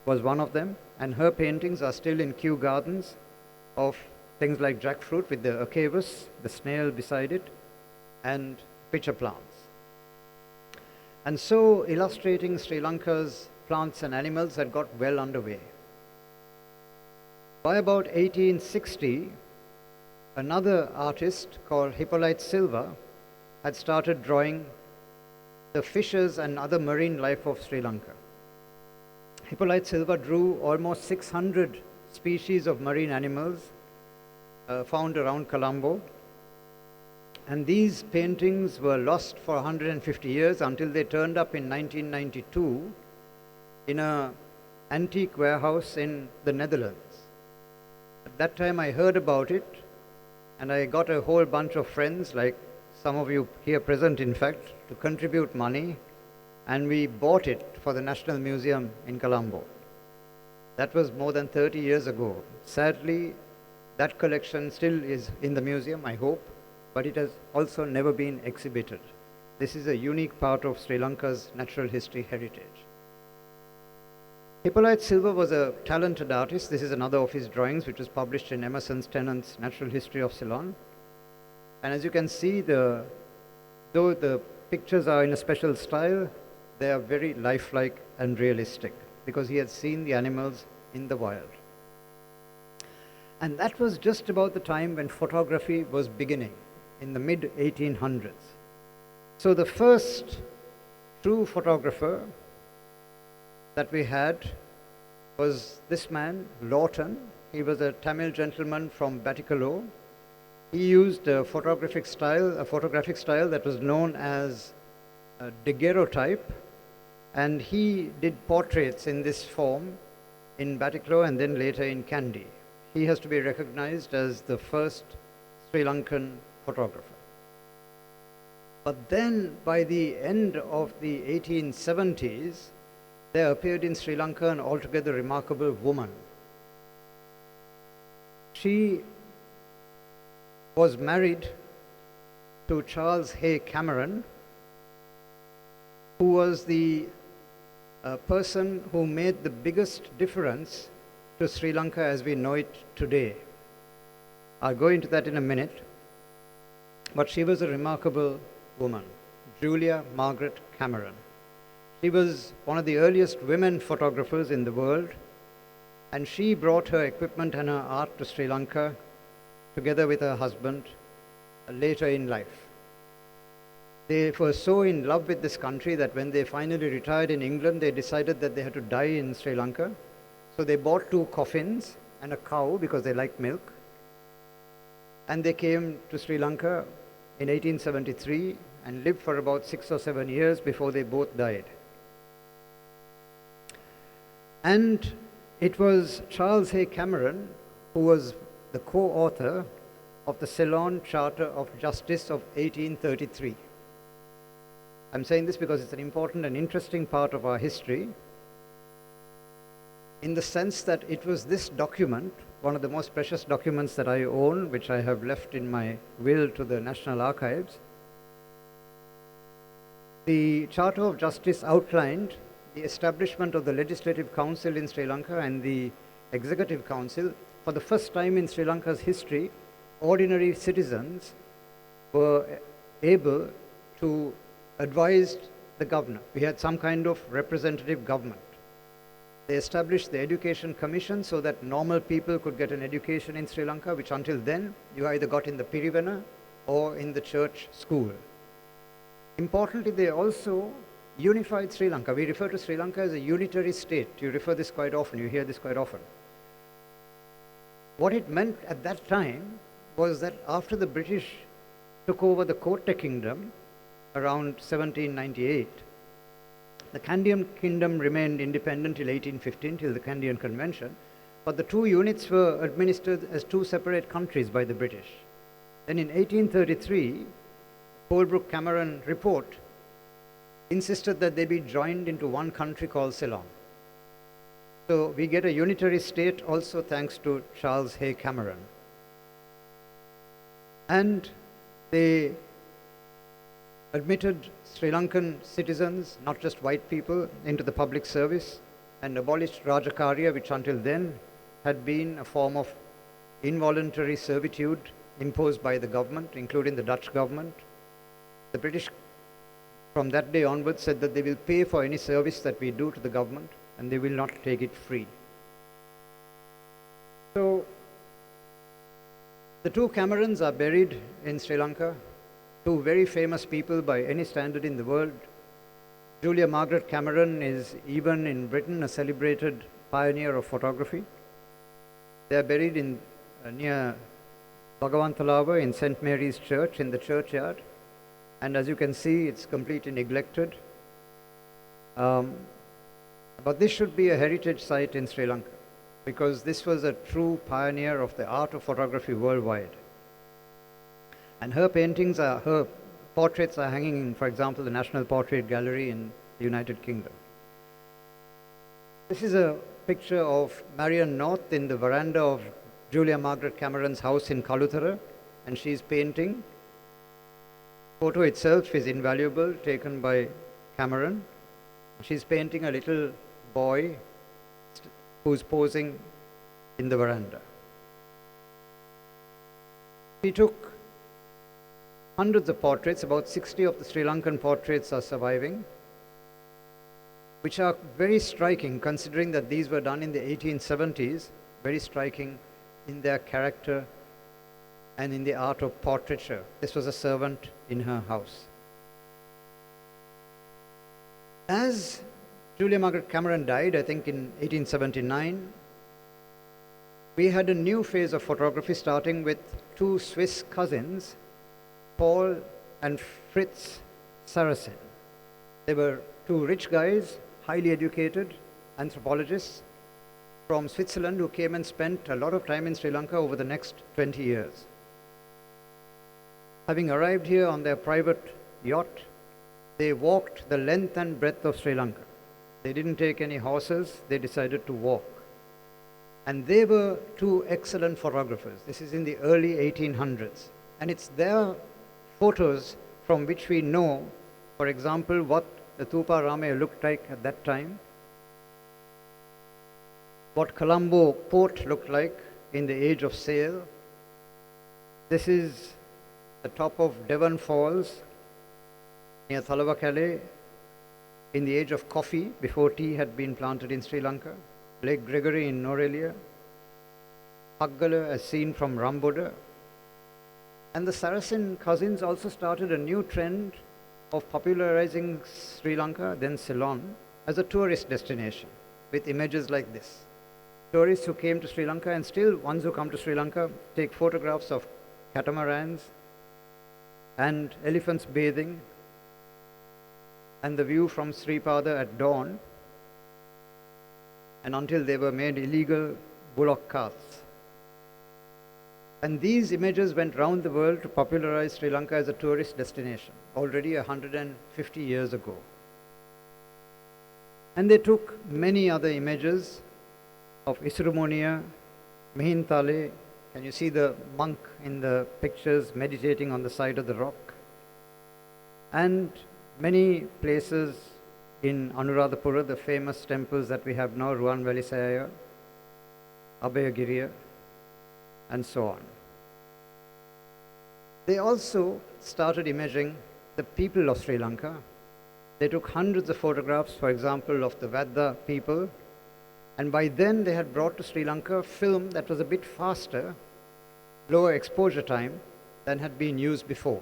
was one of them, and her paintings are still in Kew Gardens of things like jackfruit with the acavus, the snail beside it, and pitcher plants. And so illustrating Sri Lanka's plants and animals had got well underway. By about 1860, another artist called Hippolyte Silva had started drawing the fishes and other marine life of Sri Lanka. Hippolyte Silva drew almost 600 species of marine animals found around Colombo. And these paintings were lost for 150 years until they turned up in 1992 in an antique warehouse in the Netherlands. At that time I heard about it, and I got a whole bunch of friends, like some of you here present in fact, to contribute money, and we bought it for the National Museum in Colombo. That was more than 30 years ago. Sadly, that collection still is in the museum, I hope, but it has also never been exhibited. This is a unique part of Sri Lanka's natural history heritage. Hippolyte Silva was a talented artist. This is another of his drawings, which was published in Emerson Tennant's Natural History of Ceylon. And as you can see, though the pictures are in a special style, they are very lifelike and realistic, because he had seen the animals in the wild. And that was just about the time when photography was beginning, in the mid-1800s. So the first true photographer that we had was this man, Lawton. He was a Tamil gentleman from Batticaloa. He used a photographic style that was known as daguerreotype, and he did portraits in this form in Batticaloa and then later in Kandy. he has to be recognized as the first Sri Lankan photographer. But then, by the end of the 1870s, there appeared in Sri Lanka an altogether remarkable woman. She was married to Charles Hay Cameron, who was the person who made the biggest difference to Sri Lanka as we know it today. I'll go into that in a minute. But she was a remarkable woman, Julia Margaret Cameron. She was one of the earliest women photographers in the world, and she brought her equipment and her art to Sri Lanka together with her husband later in life. They were so in love with this country that when they finally retired in England, they decided that they had to die in Sri Lanka. So they bought 2 coffins and a cow because they liked milk. And they came to Sri Lanka in 1873 and lived for about 6 or 7 years before they both died. And it was Charles Hay Cameron who was the co-author of the Ceylon Charter of Justice of 1833. I'm saying this because it's an important and interesting part of our history, in the sense that it was this document, one of the most precious documents that I own, which I have left in my will to the National Archives. The Charter of Justice outlined the establishment of the Legislative Council in Sri Lanka and the Executive Council. For the first time in Sri Lanka's history, ordinary citizens were able to advise the governor. We had some kind of representative government. They established the Education Commission so that normal people could get an education in Sri Lanka, which until then you either got in the Pirivena or in the church school. Importantly, they also unified Sri Lanka. We refer to Sri Lanka as a unitary state. You refer this quite often, you hear this quite often. What it meant at that time was that after the British took over the Kotte Kingdom around 1798, the Kandyan Kingdom remained independent till 1815, till the Kandyan Convention, but the 2 units were administered as 2 separate countries by the British. Then in 1833, Colebrook-Cameron report insisted that they be joined into one country called Ceylon. So we get a unitary state also thanks to Charles Hay Cameron. And they admitted Sri Lankan citizens, not just white people, into the public service and abolished Rajakarya, which until then had been a form of involuntary servitude imposed by the government, including the Dutch government. The British, from that day onwards, said that they will pay for any service that we do to the government and they will not take it free. So, the 2 Camerons are buried in Sri Lanka, 2 very famous people by any standard in the world. Julia Margaret Cameron is, even in Britain, a celebrated pioneer of photography. They are buried in near Bhagawanthalava in St. Mary's Church, in the churchyard. And as you can see, it's completely neglected. But this should be a heritage site in Sri Lanka, because this was a true pioneer of the art of photography worldwide. And her portraits are hanging in, for example, the National Portrait Gallery in the United Kingdom. This is a picture of Marion North in the veranda of Julia Margaret Cameron's house in Kaluthara, and she's painting. The photo itself is invaluable, taken by Cameron. She's painting a little boy who's posing in the veranda. She took hundreds of portraits, about 60 of the Sri Lankan portraits are surviving, which are very striking considering that these were done in the 1870s, very striking in their character and in the art of portraiture. This was a servant in her house. As Julia Margaret Cameron died, I think in 1879, we had a new phase of photography starting with 2 Swiss cousins, Paul and Fritz Saracen. They were 2 rich guys, highly educated anthropologists from Switzerland who came and spent a lot of time in Sri Lanka over the next 20 years. Having arrived here on their private yacht, they walked the length and breadth of Sri Lanka. They didn't take any horses, they decided to walk. And they were two excellent photographers. This is in the early 1800s. And it's their photos from which we know, for example, what the Tupa Ramaya looked like at that time, what Colombo port looked like in the age of sail. This is the top of Devon Falls near Thalawakale in the age of coffee, before tea had been planted in Sri Lanka. Lake Gregory in Norelia, Paggala as seen from Ramboda. And the Saracen cousins also started a new trend of popularizing Sri Lanka, then Ceylon, as a tourist destination with images like this. Tourists who came to Sri Lanka, and still ones who come to Sri Lanka, take photographs of catamarans and elephants bathing and the view from Sri Pada at dawn, and until they were made illegal bullock carts. And these images went round the world to popularize Sri Lanka as a tourist destination, already 150 years ago. And they took many other images of Isrumonia, Mihintale. Can you see the monk in the pictures meditating on the side of the rock? And many places in Anuradhapura, the famous temples that we have now, Ruan Velisaya, Abhayagiriya, and so on. They also started imaging the people of Sri Lanka. They took hundreds of photographs, for example, of the Vadda people, and by then they had brought to Sri Lanka film that was a bit faster, lower exposure time than had been used before.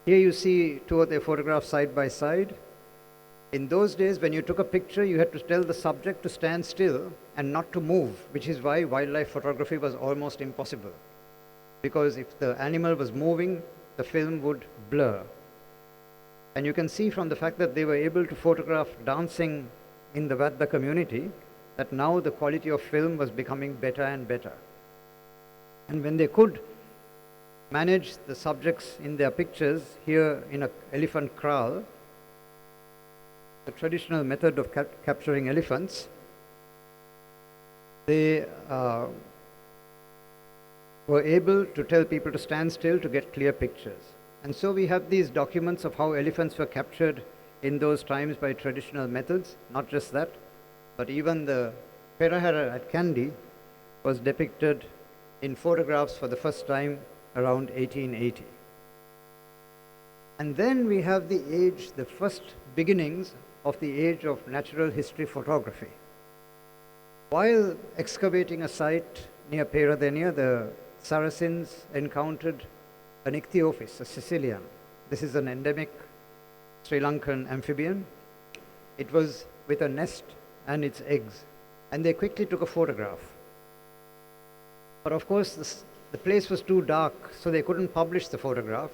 Here you see two of their photographs side by side. In those days, when you took a picture, you had to tell the subject to stand still and not to move, which is why wildlife photography was almost impossible. Because if the animal was moving, the film would blur. And you can see from the fact that they were able to photograph dancing in the Vadda community, that now the quality of film was becoming better and better. And when they could manage the subjects in their pictures, here in an elephant kraal, the traditional method of capturing elephants, they were able to tell people to stand still to get clear pictures. And so we have these documents of how elephants were captured in those times by traditional methods. Not just that, but even the Perahara at Kandy was depicted in photographs for the first time around 1880. And then we have the first beginnings of the age of natural history photography. While excavating a site near Peradeniya, the Saracens encountered an ichthyophis, a Sicilian. This is an endemic Sri Lankan amphibian. It was with a nest and its eggs, and they quickly took a photograph. But of course, the place was too dark, so they couldn't publish the photograph.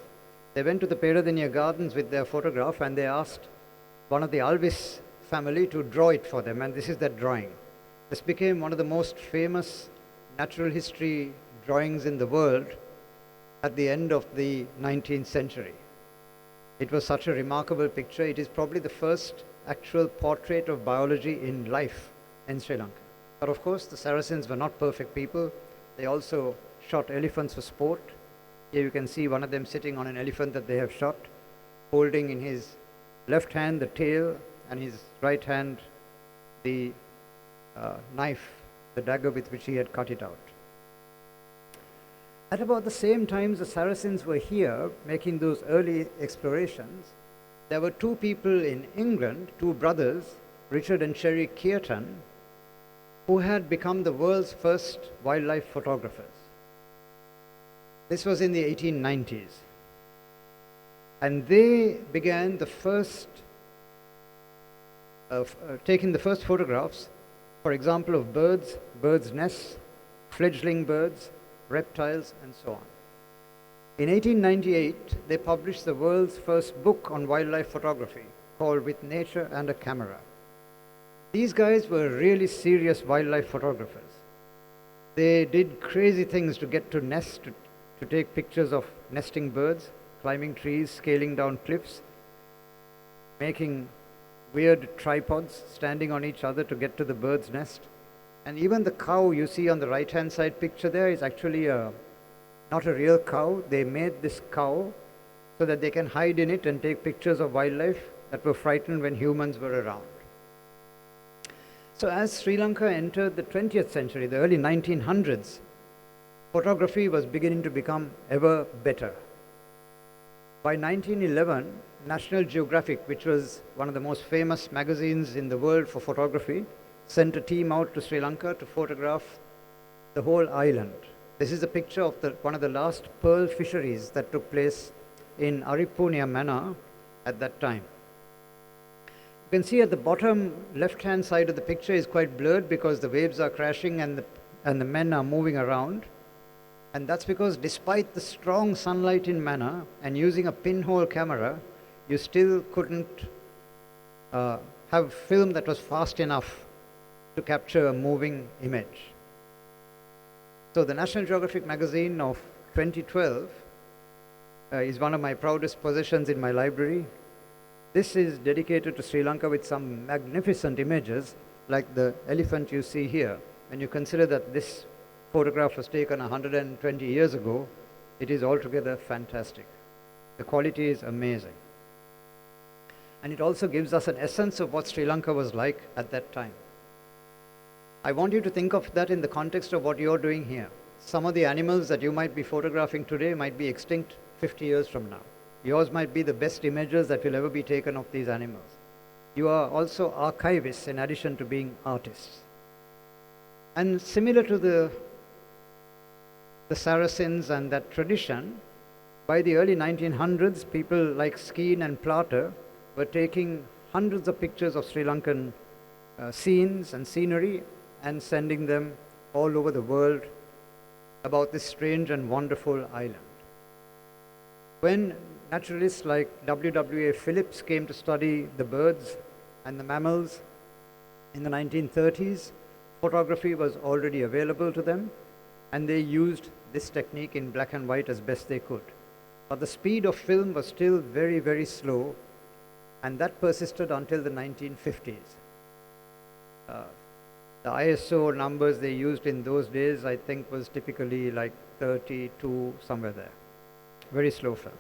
They went to the Peradeniya gardens with their photograph, and they asked one of the Alvis family to draw it for them, and this is that drawing. This became one of the most famous natural history drawings in the world at the end of the 19th century. It was such a remarkable picture. It is probably the first actual portrait of biology in life in Sri Lanka. But of course, the Saracens were not perfect people. They also shot elephants for sport. Here you can see one of them sitting on an elephant that they have shot, holding in his left hand the tail, and his right hand the knife, the dagger with which he had cut it out. At about the same time the Saracens were here making those early explorations, there were two people in England, two brothers, Richard and Sherry Kearton, who had become the world's first wildlife photographers. This was in the 1890s. And they began the first, taking the first photographs, for example, of birds, birds' nests, fledgling birds, reptiles, and so on. In 1898, they published the world's first book on wildlife photography called With Nature and a Camera. These guys were really serious wildlife photographers. They did crazy things to get to nest, to take pictures of nesting birds, climbing trees, scaling down cliffs, making weird tripods, standing on each other to get to the bird's nest. And even the cow you see on the right-hand side picture there is actually not a real cow. They made this cow so that they can hide in it and take pictures of wildlife that were frightened when humans were around. So as Sri Lanka entered the 20th century, the early 1900s, photography was beginning to become ever better. By 1911, National Geographic, which was one of the most famous magazines in the world for photography, sent a team out to Sri Lanka to photograph the whole island. This is a picture of one of the last pearl fisheries that took place in Aripunia Manor at that time. You can see at the bottom left-hand side of the picture is quite blurred because the waves are crashing and the men are moving around. And that's because despite the strong sunlight in Manor and using a pinhole camera, you still couldn't have film that was fast enough to capture a moving image. So the National Geographic magazine of 2012 is one of my proudest possessions in my library. This is dedicated to Sri Lanka with some magnificent images like the elephant you see here. When you consider that this photograph was taken 120 years ago, it is altogether fantastic. The quality is amazing. And it also gives us an essence of what Sri Lanka was like at that time. I want you to think of that in the context of what you're doing here. Some of the animals that you might be photographing today might be extinct 50 years from now. Yours might be the best images that will ever be taken of these animals. You are also archivists in addition to being artists. And similar to the Saracens and that tradition, by the early 1900s, people like Skene and Plater were taking hundreds of pictures of Sri Lankan scenes and scenery and sending them all over the world about this strange and wonderful island. When naturalists like W.W.A. Phillips came to study the birds and the mammals in the 1930s, photography was already available to them, and they used this technique in black and white as best they could. But the speed of film was still very, very slow, and that persisted until the 1950s. The ISO numbers they used in those days, I think, was typically like 32, somewhere there. Very slow film.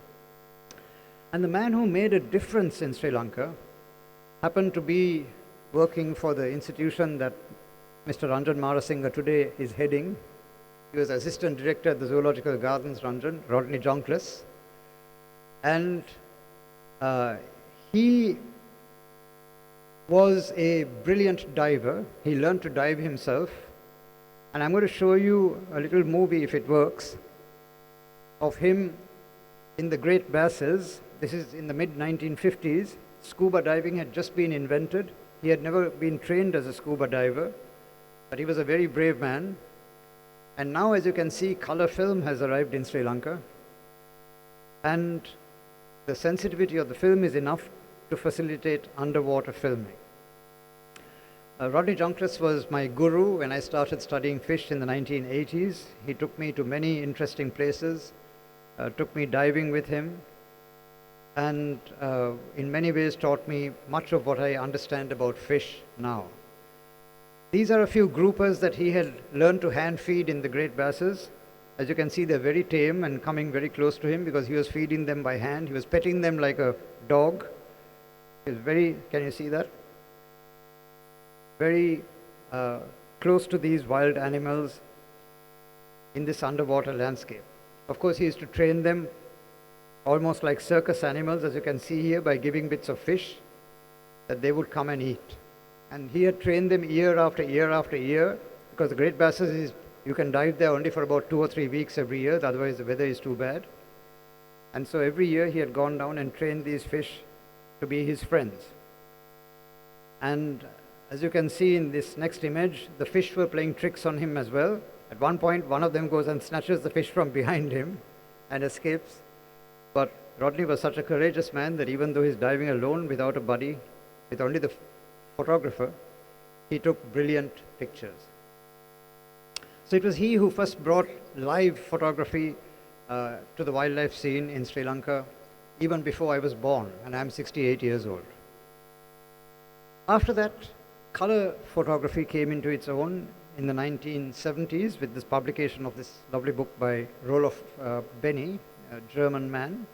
And the man who made a difference in Sri Lanka happened to be working for the institution that Mr. Ranjan Samarasinghe today is heading. He was assistant director at the Zoological Gardens, Rodney Jonkless. And he was a brilliant diver. He learned to dive himself. And I'm going to show you a little movie, if it works, of him in the Great Basses. This is in the mid-1950s. Scuba diving had just been invented. He had never been trained as a scuba diver, but he was a very brave man. And now, as you can see, color film has arrived in Sri Lanka. And the sensitivity of the film is enough to facilitate underwater filming. Rodney Jonkless was my guru when I started studying fish in the 1980s. He took me to many interesting places, took me diving with him, and in many ways taught me much of what I understand about fish now. These are a few groupers that he had learned to hand feed in the Great Basses. As you can see, they're very tame and coming very close to him because he was feeding them by hand. He was petting them like a dog. He was very, can you see that? Very close to these wild animals in this underwater landscape. Of course, he used to train them almost like circus animals, as you can see here, by giving bits of fish that they would come and eat. And he had trained them year after year after year, because the Great Basses is, you can dive there only for about 2 or 3 weeks every year, otherwise the weather is too bad. And so every year he had gone down and trained these fish to be his friends. And as you can see in this next image, the fish were playing tricks on him as well. At one point, one of them goes and snatches the fish from behind him and escapes. But Rodney was such a courageous man that even though he's diving alone without a buddy, with only the photographer, he took brilliant pictures. So it was he who first brought live photography to the wildlife scene in Sri Lanka, even before I was born, and I'm 68 years old. After that, color photography came into its own in the 1970s with this publication of this lovely book by Roloff Benny, a German man.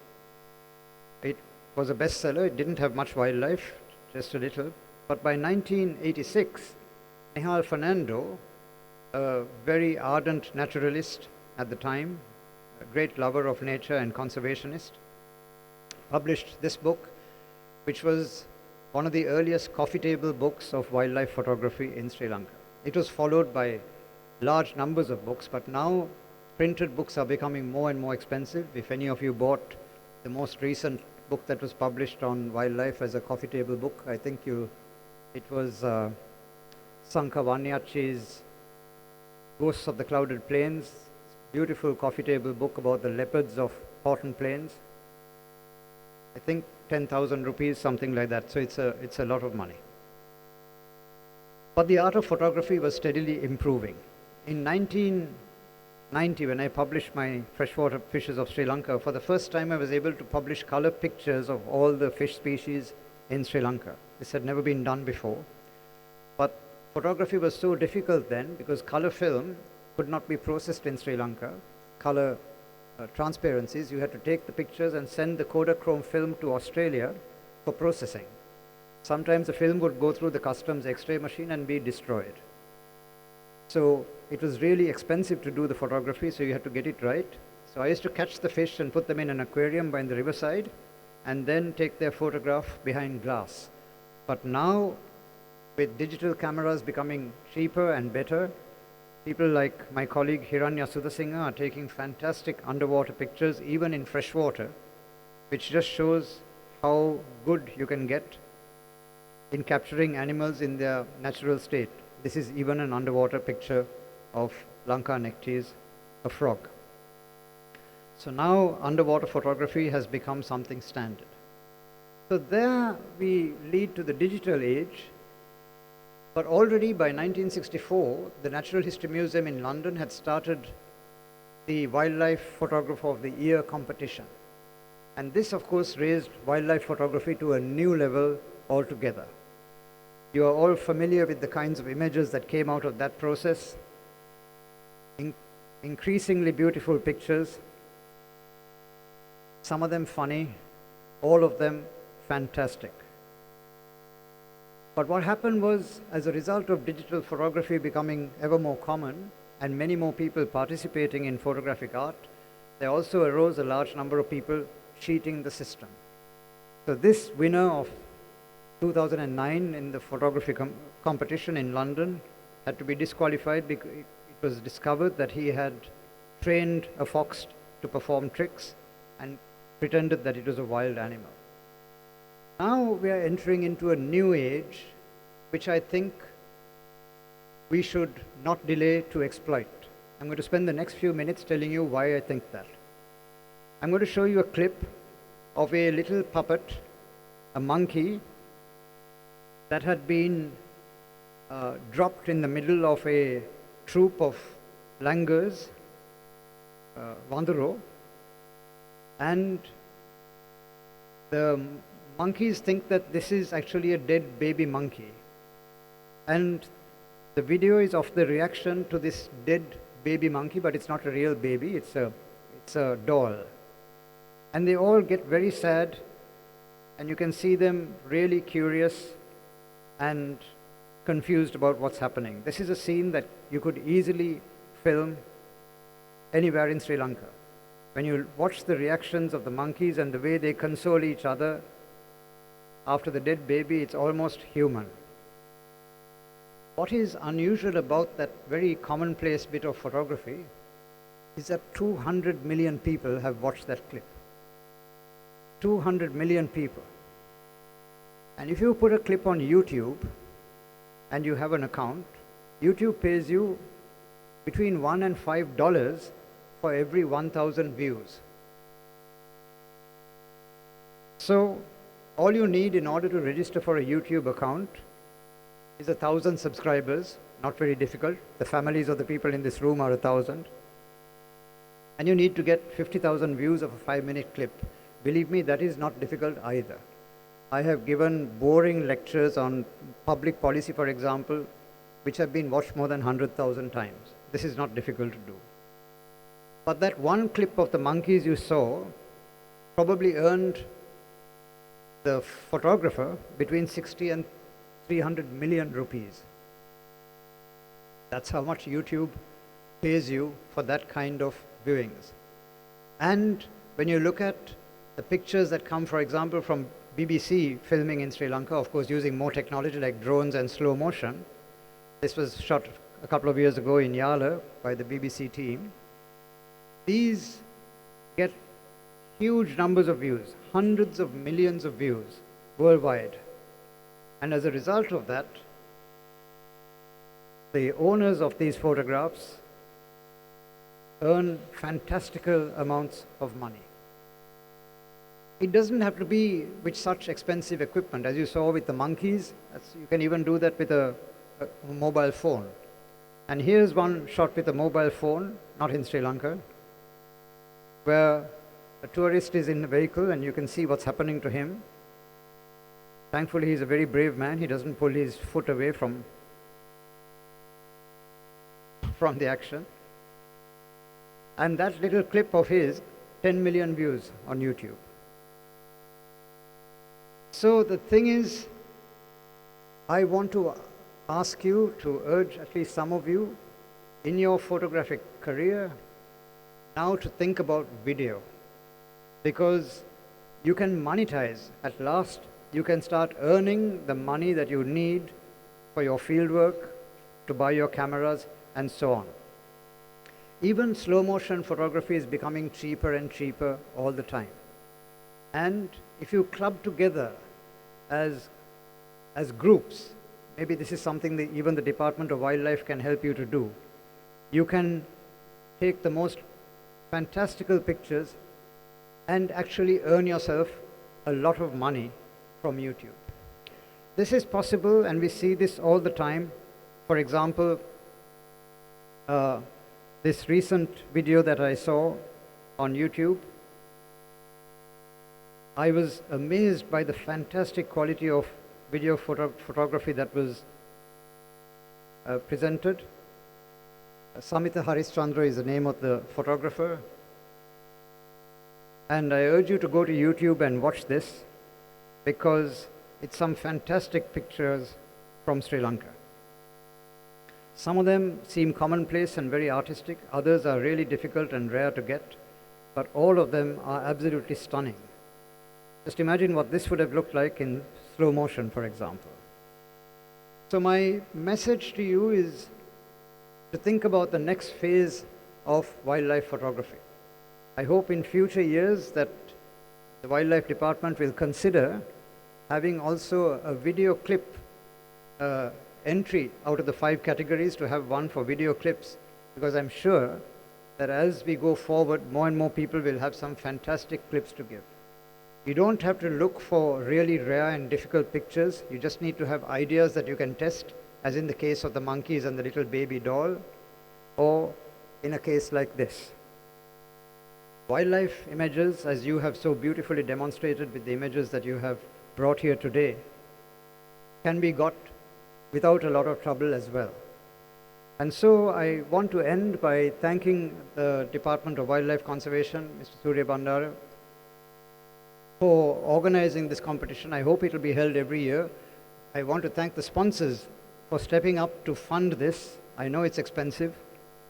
It was a bestseller. It didn't have much wildlife, just a little. But by 1986, Nihal Fernando, a very ardent naturalist at the time, a great lover of nature and conservationist, published this book, which was one of the earliest coffee table books of wildlife photography in Sri Lanka. It was followed by large numbers of books, but now printed books are becoming more and more expensive. If any of you bought the most recent book that was published on wildlife as a coffee table book, I think it was Sanka Vanyachi's Ghosts of the Clouded Plains, beautiful coffee table book about the leopards of Horton Plains. I think 10,000 rupees, something like that. So it's a lot of money. But the art of photography was steadily improving. In 1990, when I published my Freshwater Fishes of Sri Lanka, for the first time I was able to publish color pictures of all the fish species in Sri Lanka. This had never been done before. But photography was so difficult then because color film could not be processed in Sri Lanka. Color transparencies, you had to take the pictures and send the Kodachrome film to Australia for processing. Sometimes the film would go through the customs X-ray machine and be destroyed. So it was really expensive to do the photography, so you had to get it right. So I used to catch the fish and put them in an aquarium by the riverside and then take their photograph behind glass. But now, with digital cameras becoming cheaper and better, people like my colleague Hiranya Sudhasinghe are taking fantastic underwater pictures, even in freshwater, which just shows how good you can get in capturing animals in their natural state. This is even an underwater picture of Lanka nectes, a frog. So now underwater photography has become something standard. So there we lead to the digital age. But already by 1964, the Natural History Museum in London had started the Wildlife Photographer of the Year competition. And this, of course, raised wildlife photography to a new level altogether. You are all familiar with the kinds of images that came out of that process. Increasingly beautiful pictures, some of them funny, all of them fantastic. But what happened was, as a result of digital photography becoming ever more common and many more people participating in photographic art, there also arose a large number of people cheating the system. So this winner of 2009 in the photography competition in London had to be disqualified because it was discovered that he had trained a fox to perform tricks and pretended that it was a wild animal. Now we are entering into a new age, which I think we should not delay to exploit. I'm going to spend the next few minutes telling you why I think that. I'm going to show you a clip of a little puppet, a monkey, that had been dropped in the middle of a troop of langurs, Vanduro, and the monkeys think that this is actually a dead baby monkey. And the video is of the reaction to this dead baby monkey, but it's not a real baby, it's a doll. And they all get very sad, and you can see them really curious and confused about what's happening. This is a scene that you could easily film anywhere in Sri Lanka. When you watch the reactions of the monkeys and the way they console each other after the dead baby, it's almost human. What is unusual about that very commonplace bit of photography is that 200 million people have watched that clip. 200 million people. And if you put a clip on YouTube and you have an account, YouTube pays you between $1 and $5 for every 1,000 views. So all you need in order to register for a YouTube account is 1,000 subscribers, not very difficult. The families of the people in this room are 1,000. And you need to get 50,000 views of a 5-minute clip. Believe me, that is not difficult either. I have given boring lectures on public policy, for example, which have been watched more than 100,000 times. This is not difficult to do. But that one clip of the monkeys you saw probably earned the photographer between 60 and 300 million rupees. That's how much YouTube pays you for that kind of viewings. And when you look at the pictures that come, for example, from BBC filming in Sri Lanka, of course using more technology like drones and slow motion. This was shot a couple of years ago in Yala by the BBC team. These get huge numbers of views, hundreds of millions of views worldwide. And as a result of that, the owners of these photographs earn fantastical amounts of money. It doesn't have to be with such expensive equipment. As you saw with the monkeys, you can even do that with a mobile phone. And here's one shot with a mobile phone, not in Sri Lanka, where a tourist is in a vehicle and you can see what's happening to him. Thankfully, he's a very brave man. He doesn't pull his foot away from the action. And that little clip of his, 10 million views on YouTube. So the thing is, I want to ask you to urge at least some of you in your photographic career now to think about video, because you can monetize. At last, you can start earning the money that you need for your field work, to buy your cameras, and so on. Even slow motion photography is becoming cheaper and cheaper all the time. And if you club together as groups, maybe this is something that even the Department of Wildlife can help you to do. You can take the most fantastical pictures and actually earn yourself a lot of money from YouTube. This is possible, and we see this all the time. For example, this recent video that I saw on YouTube, I was amazed by the fantastic quality of video photography that was presented. Samita Harishchandra is the name of the photographer. And I urge you to go to YouTube and watch this, because it's some fantastic pictures from Sri Lanka. Some of them seem commonplace and very artistic. Others are really difficult and rare to get. But all of them are absolutely stunning. Just imagine what this would have looked like in slow motion, for example. So my message to you is to think about the next phase of wildlife photography. I hope in future years that the Wildlife Department will consider having also a video clip entry out of the 5 categories, to have one for video clips, because I'm sure that as we go forward, more and more people will have some fantastic clips to give. You don't have to look for really rare and difficult pictures. You just need to have ideas that you can test, as in the case of the monkeys and the little baby doll, or in a case like this. Wildlife images, as you have so beautifully demonstrated with the images that you have brought here today, can be got without a lot of trouble as well. And so I want to end by thanking the Department of Wildlife Conservation, Mr. Surya Bandara, for organizing this competition. I hope it will be held every year. I want to thank the sponsors for stepping up to fund this. I know it's expensive,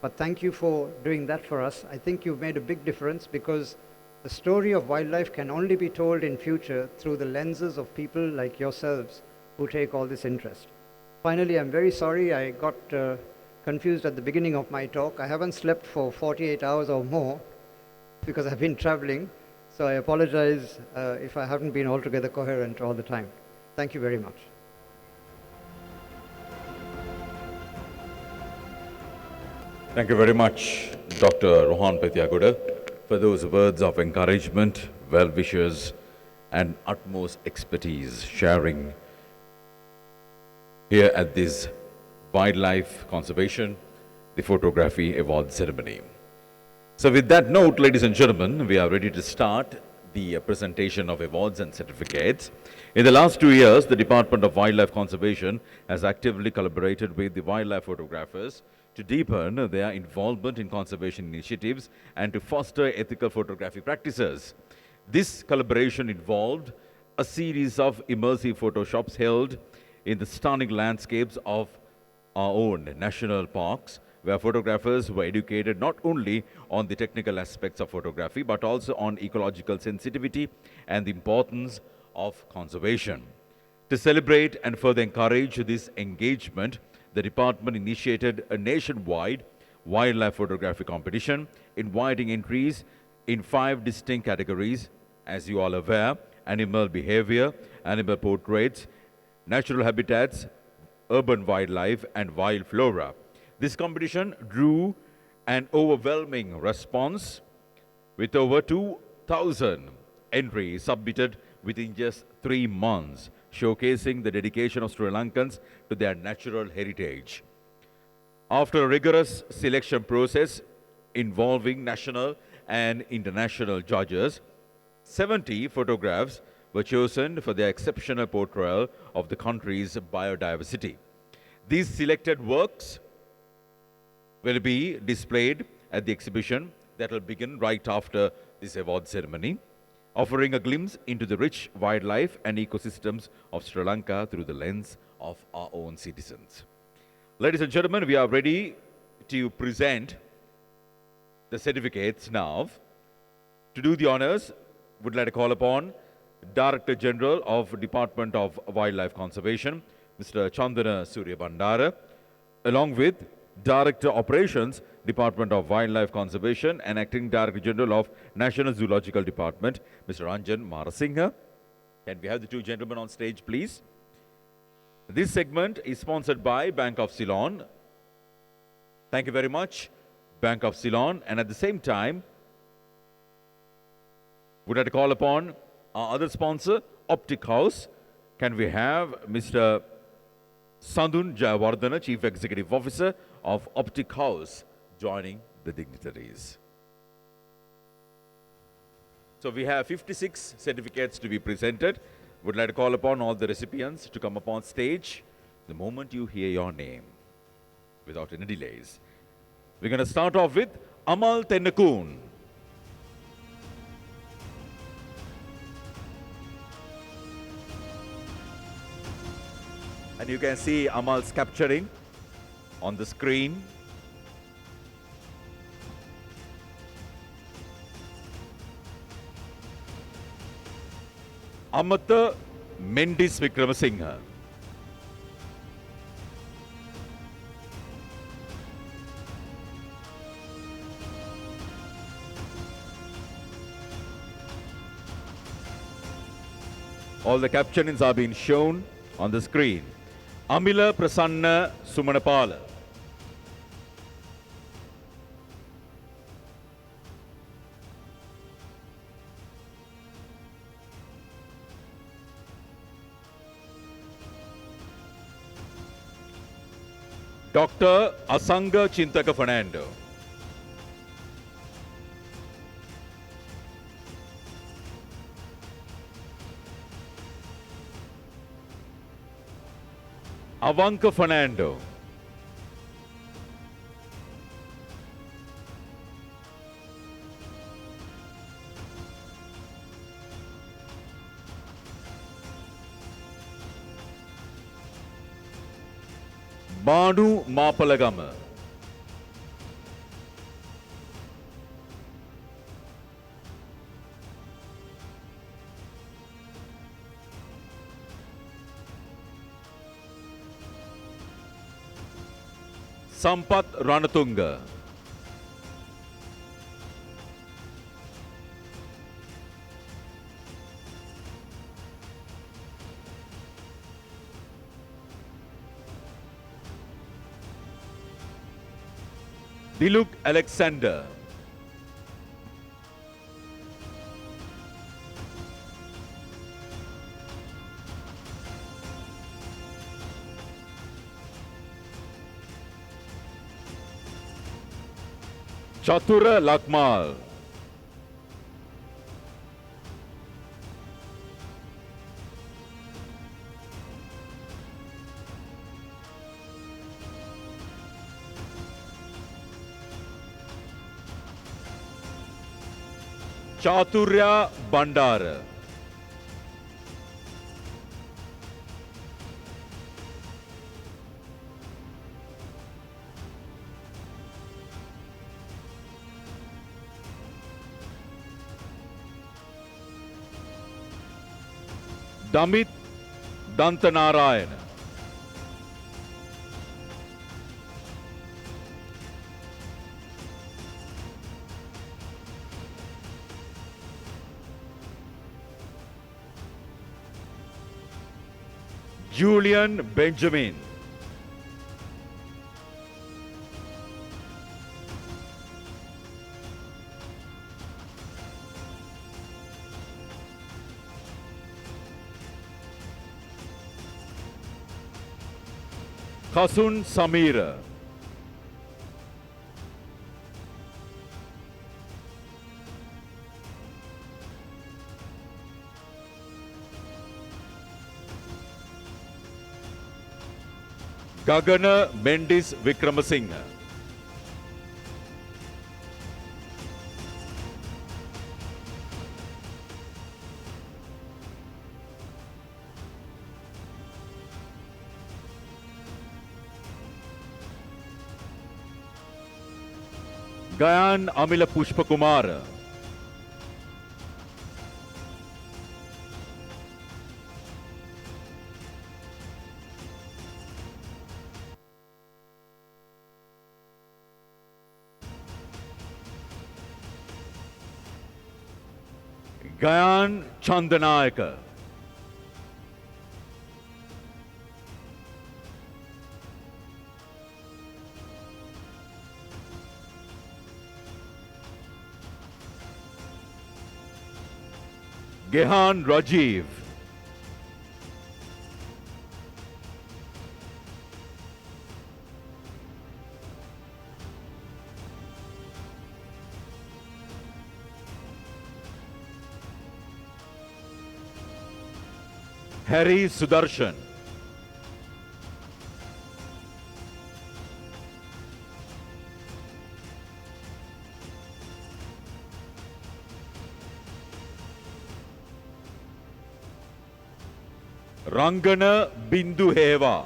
but thank you for doing that for us. I think you've made a big difference, because the story of wildlife can only be told in future through the lenses of people like yourselves who take all this interest. Finally, I'm very sorry I got confused at the beginning of my talk. I haven't slept for 48 hours or more because I've been traveling. So I apologize if I haven't been altogether coherent all the time. Thank you very much. Thank you very much, Dr. Rohan Pethiyagoda, for those words of encouragement, well wishes, and utmost expertise sharing here at this Wildlife Conservation, the Photography Award Ceremony. So with that note, ladies and gentlemen, we are ready to start the presentation of awards and certificates. In the last 2 years, the Department of Wildlife Conservation has actively collaborated with the wildlife photographers to deepen their involvement in conservation initiatives and to foster ethical photography practices. This collaboration involved a series of immersive photoshops held in the stunning landscapes of our own national parks, where photographers were educated not only on the technical aspects of photography, but also on ecological sensitivity and the importance of conservation. To celebrate and further encourage this engagement, the department initiated a nationwide wildlife photography competition, inviting entries in 5 distinct categories, as you all are aware: animal behavior, animal portraits, natural habitats, urban wildlife, and wild flora. This competition drew an overwhelming response with over 2,000 entries submitted within just 3 months, showcasing the dedication of Sri Lankans to their natural heritage. After a rigorous selection process involving national and international judges, 70 photographs were chosen for their exceptional portrayal of the country's biodiversity. These selected works will be displayed at the exhibition that will begin right after this award ceremony, offering a glimpse into the rich wildlife and ecosystems of Sri Lanka through the lens of our own citizens. Ladies and gentlemen, we are ready to present the certificates now. To do the honors, would like to call upon Director General of Department of Wildlife Conservation, Mr. Chandana Surya Bandara, along with Director Operations, Department of Wildlife Conservation and Acting Director General of National Zoological Department, Mr. Samarasinghe. Can we have the 2 gentlemen on stage, please? This segment is sponsored by Bank of Ceylon. Thank you very much, Bank of Ceylon. And at the same time, would like to call upon our other sponsor, Optic House. Can we have Mr. Sandun Jayawardena, Chief Executive Officer of Optic House, joining the dignitaries. So we have 56 certificates to be presented. Would like to call upon all the recipients to come up on stage the moment you hear your name, without any delays. We're going to start off with Amal Tennakoon. And you can see Amal's capturing on the screen. Amata Mendis Vikramasinghe. All the captionings are being shown on the screen. Amila Prasanna Sumanapala. Dr. Asanga Chintaka Fernando. Avanka Fernando. Banu Mapalagama. Sampat Ranatunga. Diluk Alexander. Chatura Lakmal. Chaturya Bandara. Damit Dantanarayana. Julian Benjamin. Kasun Samira. Gagana Mendis Vikramasinghe. Gayan Amila Pushpakumar. Gayan Chandanayaka. Gehan Rajiv. Harry Sudarshan. Rangana Bindu Heva.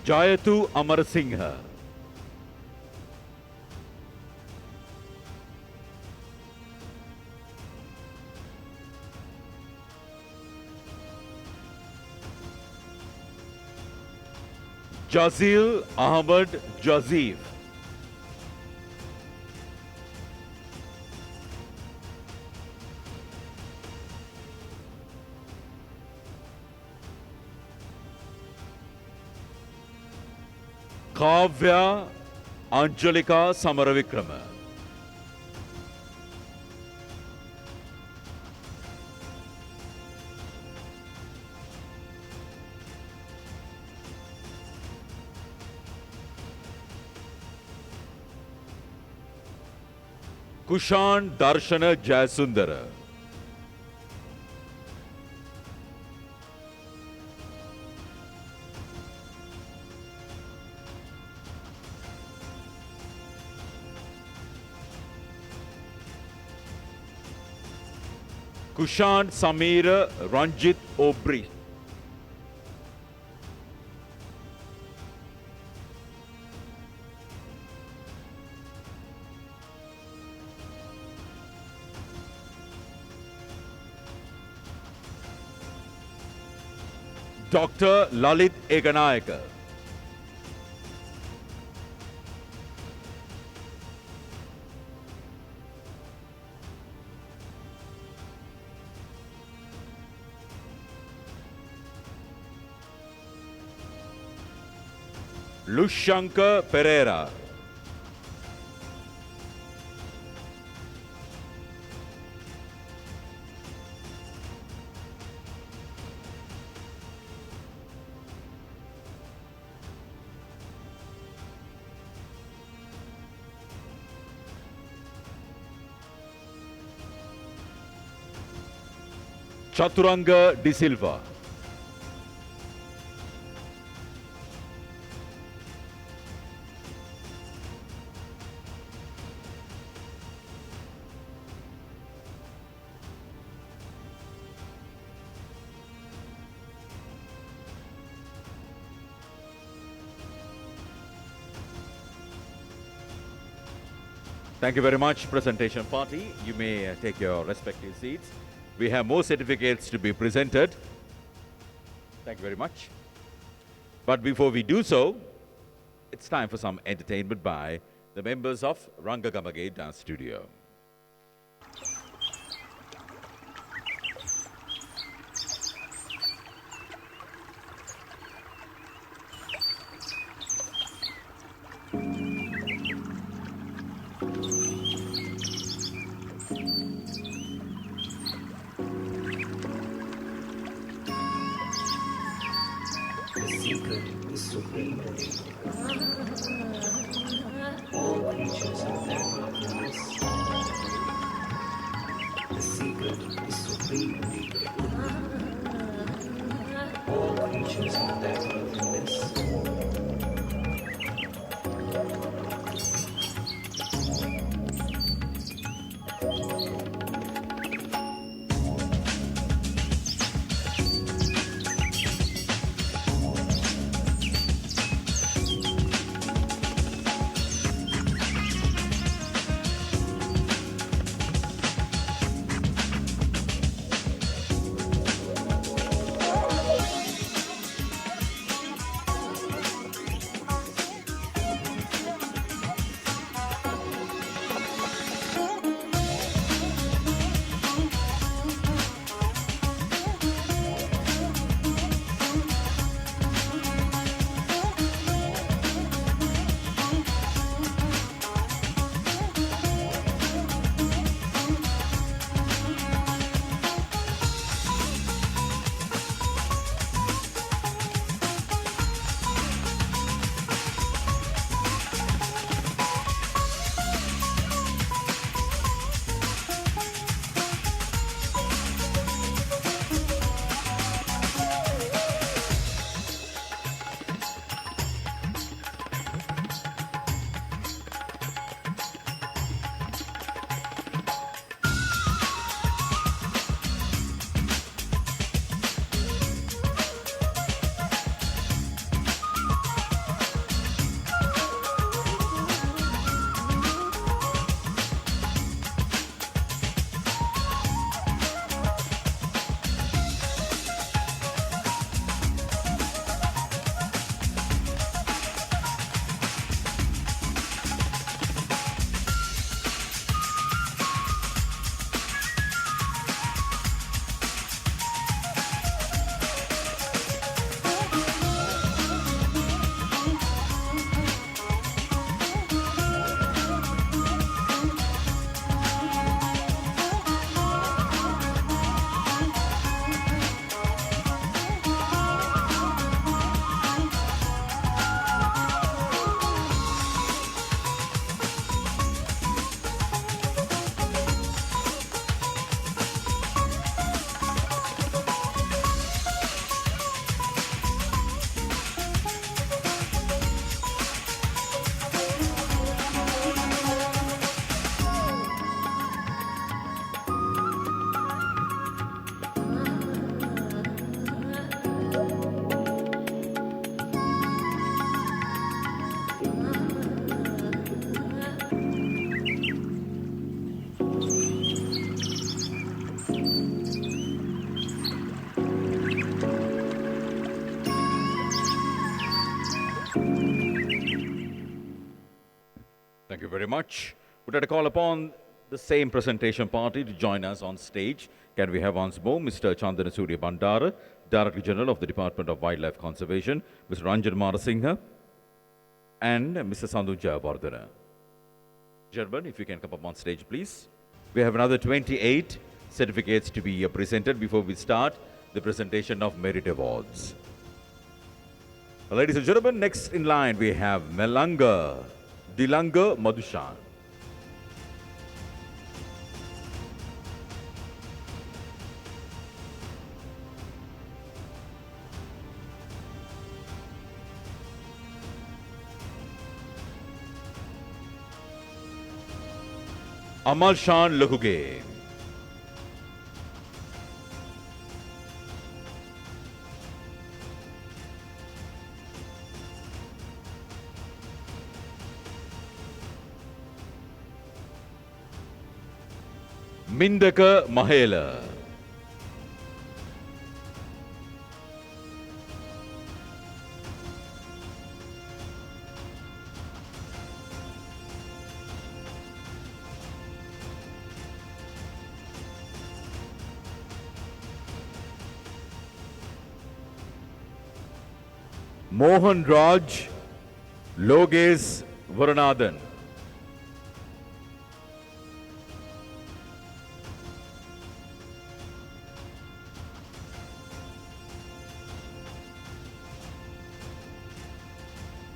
Jayatu Amarasinghe. Jazil Ahmad Jazif. Kavya Anjalika Samaravikrama. Kushan Darshana Jayasundara. Kushan Samira Ranjit Obri. Dr. Lalit Eganayaka. Lushanka Pereira. Chaturanga De Silva. Thank you very much, presentation party. You may take your respective seats. We have more certificates to be presented. Thank you very much. But before we do so, it's time for some entertainment by the members of Rangagamage Dance Studio. Thank you very much. Would like to call upon the same presentation party to join us on stage. Can we have once more Mr. Chandana Surya Bandara, Director General of the Department of Wildlife Conservation, Mr. Ranjan Samarasinghe, and Mr. Sandhuja Vardhana. Gentlemen, if you can come up on stage, please. We have another 28 certificates to be presented before we start the presentation of Merit Awards. Ladies and gentlemen, next in line we have Melanga Dilanga Madhushan. Amalshan Lahuge. Mindaka Mahela. Mohan Raj Loges Varanathan.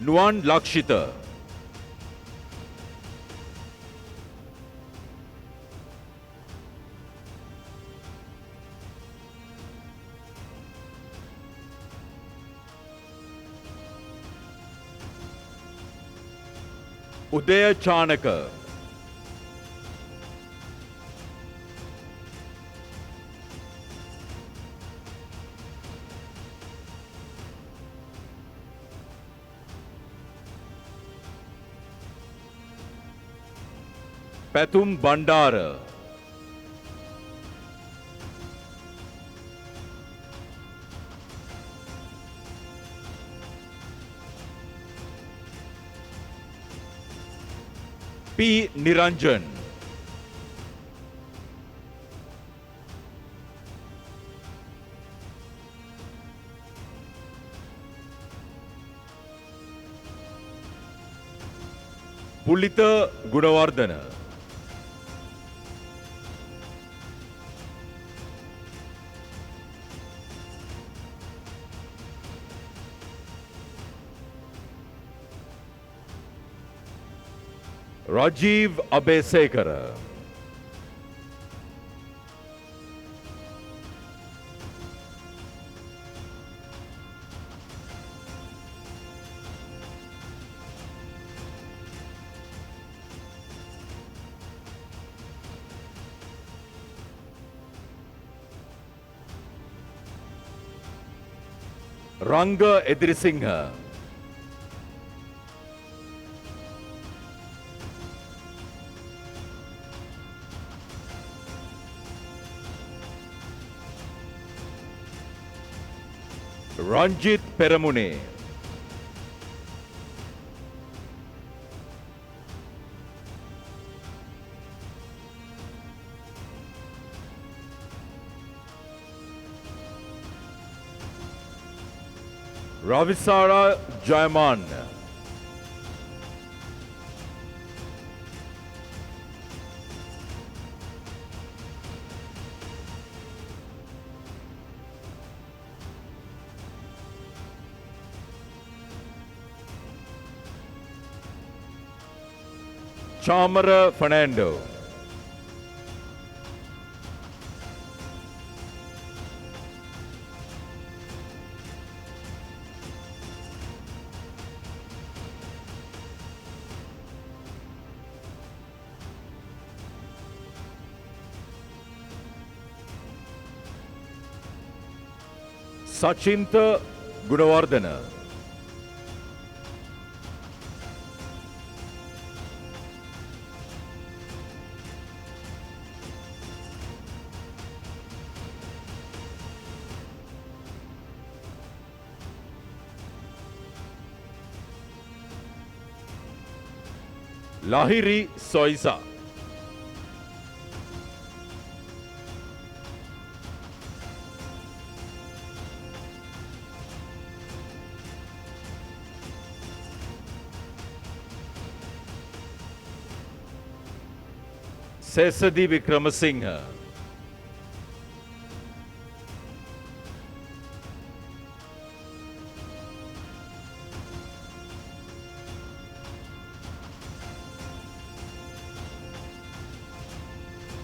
Nuan Lakshita. Udaya Chanaka. Pathum Bandara. P. Niranjan. Pulita Gunawardana. Rajiv Abesekara. Ranga Edrisingha. Ranjit Peramune. Ravisara Jaiman. Chamara Fernando. Sachinta Gunawardana. Lahiri Soisa. Sesadi Vikramasinghe.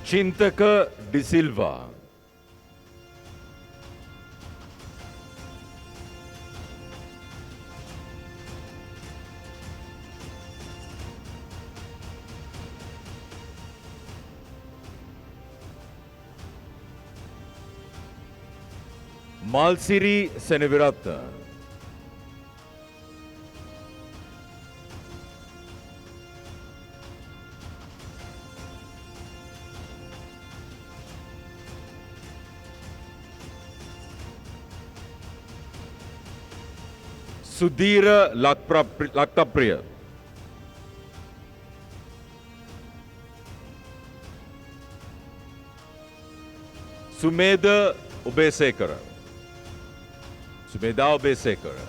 Chintaka De Silva. Malsiri Seneviratna. Sudhira Laktapriya. Sumedha Ubesekara. Sumedha Ubesekara.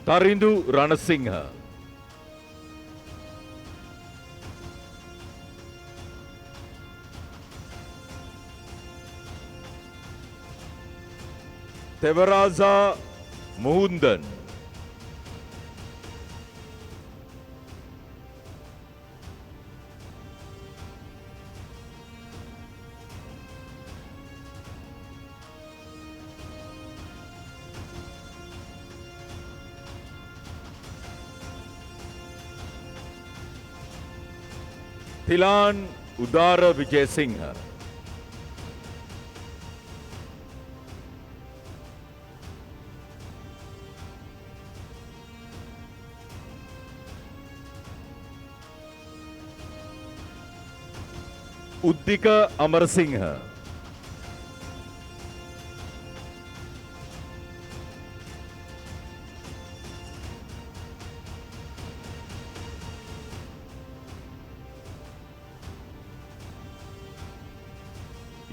Tarindu Ranasinghe. Tevaraza Muhundan. Thilan Udara Vijay Singhe. Uddika Amarasinghe.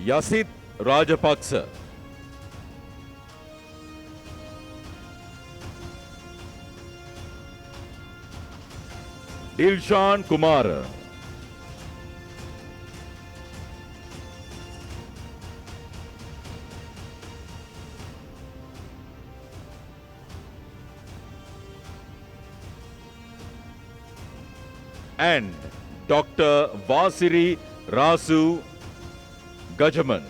Yasit Rajapaksa. Dilshan Kumar. And Dr. Vasiri Rasu Gajaman.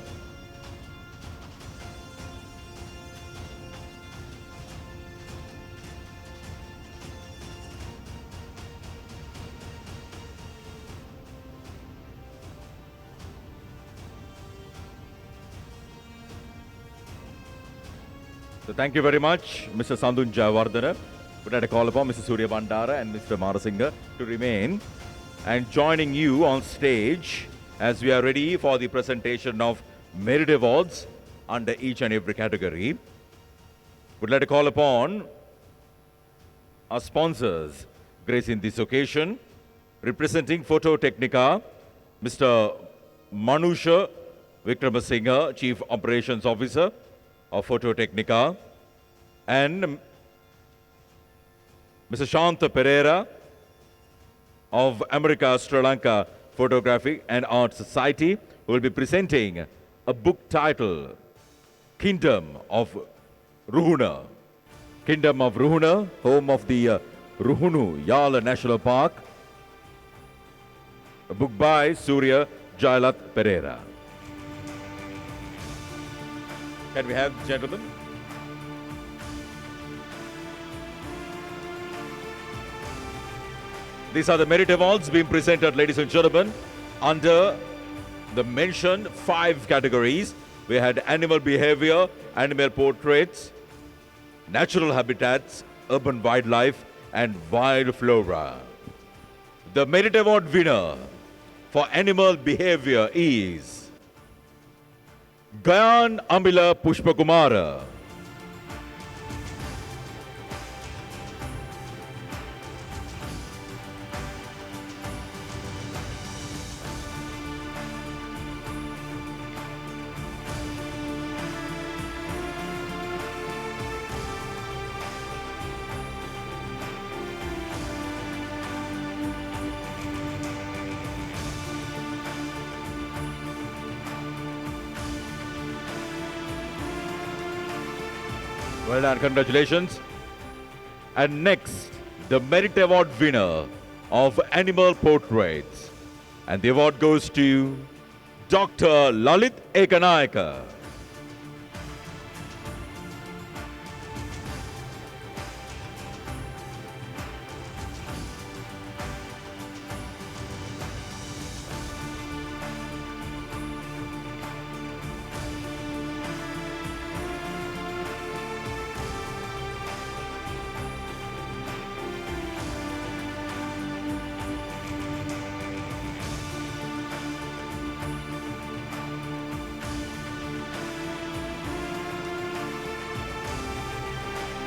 So thank you very much, Mr. Sandun Jayawardena. Would like to call upon Mr. Surya Bandara and Mr. Samarasinghe to remain and joining you on stage as we are ready for the presentation of merit awards under each and every category. Would like to call upon our sponsors gracing this occasion, representing Photo Technica, Mr. Manusha Vikramasinghe, Chief Operations Officer of Photo Technica, and Mr. Shanta Pereira of America Sri Lanka Photography and Art Society, who will be presenting a book titled Kingdom of Ruhuna. Kingdom of Ruhuna, home of the Ruhunu Yala National Park. A book by Surya Jailat Pereira. Can we have the gentlemen? These are the merit awards being presented, ladies and gentlemen, under the mentioned 5 categories. We had animal behavior, animal portraits, natural habitats, urban wildlife, and wild flora. The merit award winner for animal behavior is Gayan Amila Pushpakumara. Well done, congratulations. And next, the Merit Award winner of Animal Portraits. And the award goes to Dr. Lalit Ekanayaka.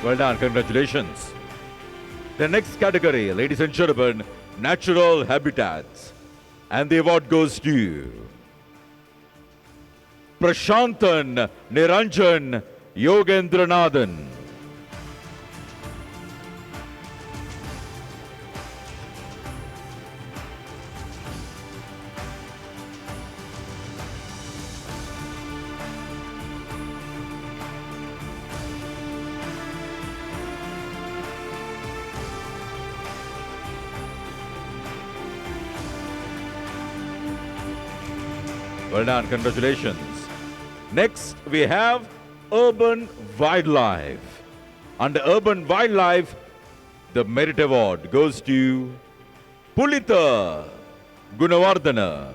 Well done, congratulations. The next category, ladies and gentlemen, natural habitats. And the award goes to Prashantan Niranjan Yogendranathan. Well done, congratulations. Next, we have urban wildlife. Under urban wildlife, the merit award goes to Pulitha Gunawardana.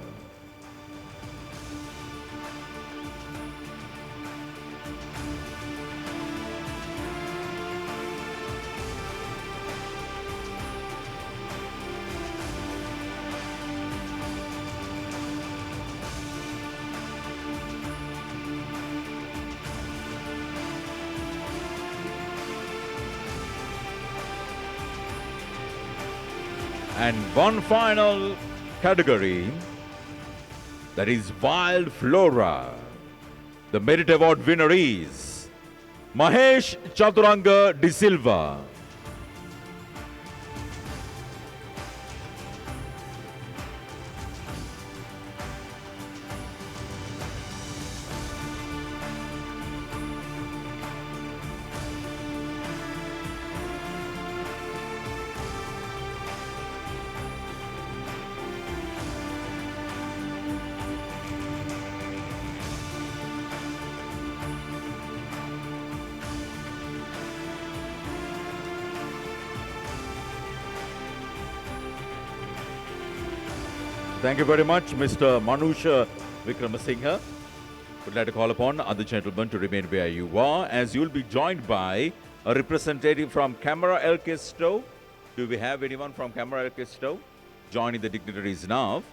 And one final category, that is wild flora. The merit award winner is Mahesh Chaturanga De Silva. Thank you very much, Mr. Manusha Vikramasinghe. Would like to call upon other gentlemen to remain where you are, as you'll be joined by a representative from Camera El Kesto. Do we have anyone from Camera El Kesto joining the dignitaries now?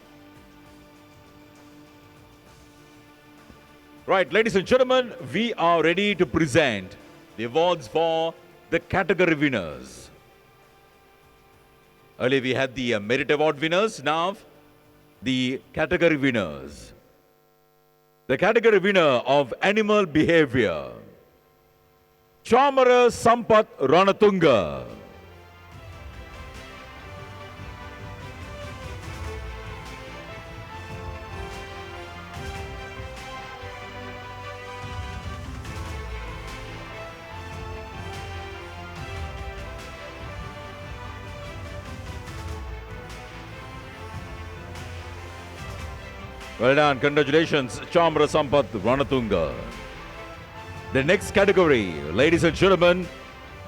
Right, ladies and gentlemen, we are ready to present the awards for the category winners. Earlier we had the merit award winners. Now the category winners. The category winner of animal behavior, Chamara Sampath Ranatunga. Well done, congratulations, Chamra Sampath Ranatunga. The next category, ladies and gentlemen,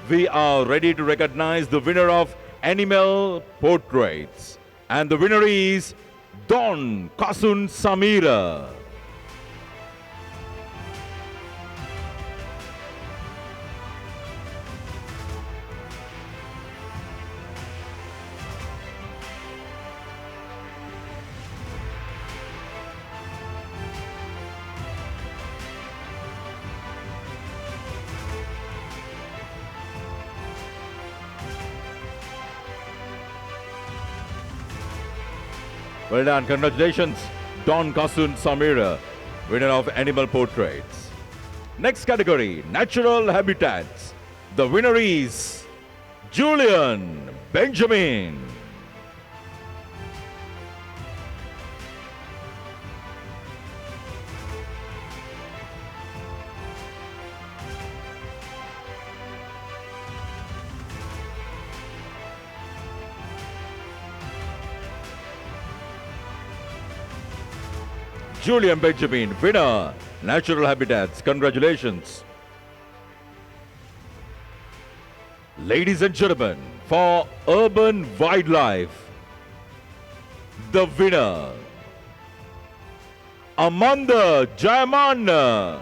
we are ready to recognize the winner of animal portraits. And the winner is Don Kasun Samira. Well done, congratulations, Don Kasun Samira, winner of animal portraits. Next category, natural habitats. The winner is Julian Benjamin. Julian Benjamin, winner, Natural Habitats. Congratulations. Ladies and gentlemen, for urban wildlife, the winner, Amanda Jayamana.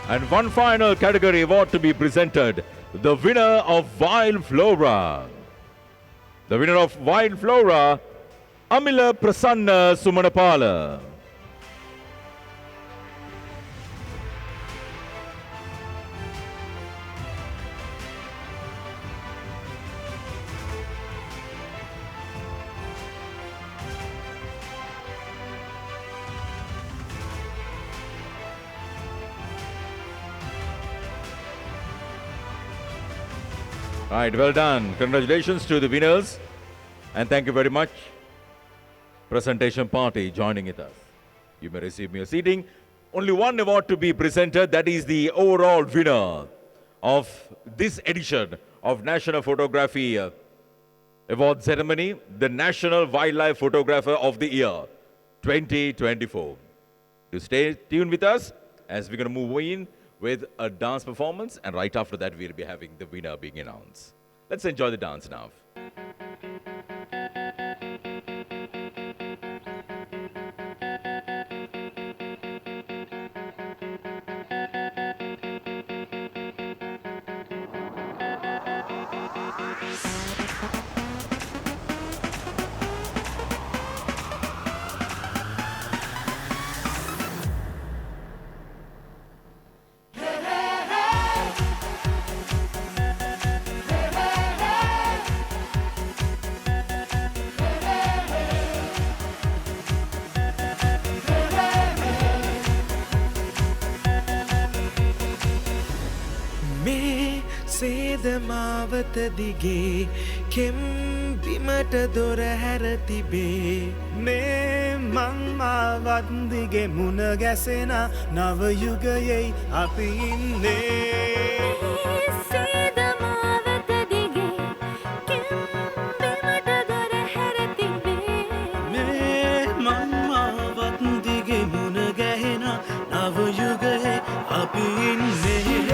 And one final category award to be presented. The winner of Wild Flora. The winner of Wild Flora, Amila Prasanna Sumanapala. Right, well done. Congratulations to the winners. And thank you very much. Presentation party joining with us. You may receive your seating. Only one award to be presented. That is the overall winner of this edition of National Photography Award Ceremony, the National Wildlife Photographer of the Year 2024. You stay tuned with us as we're going to move in with a dance performance, and right after that we'll be having the winner being announced. Let's enjoy the dance now. මාවත දිගේ කෙම් බිමට දොර හැර තිබේ මේ මං මාවත් දිගේ මුණ ගැසෙන නව යුගයේ අපි ඉන්නේ සේද මාවත දිගේ කෙම් බිමට දොර හැර තිබේ මේ මං මාවත් දිගේ මුණ ගැහෙන නව යුගයේ අපි ඉන්නේ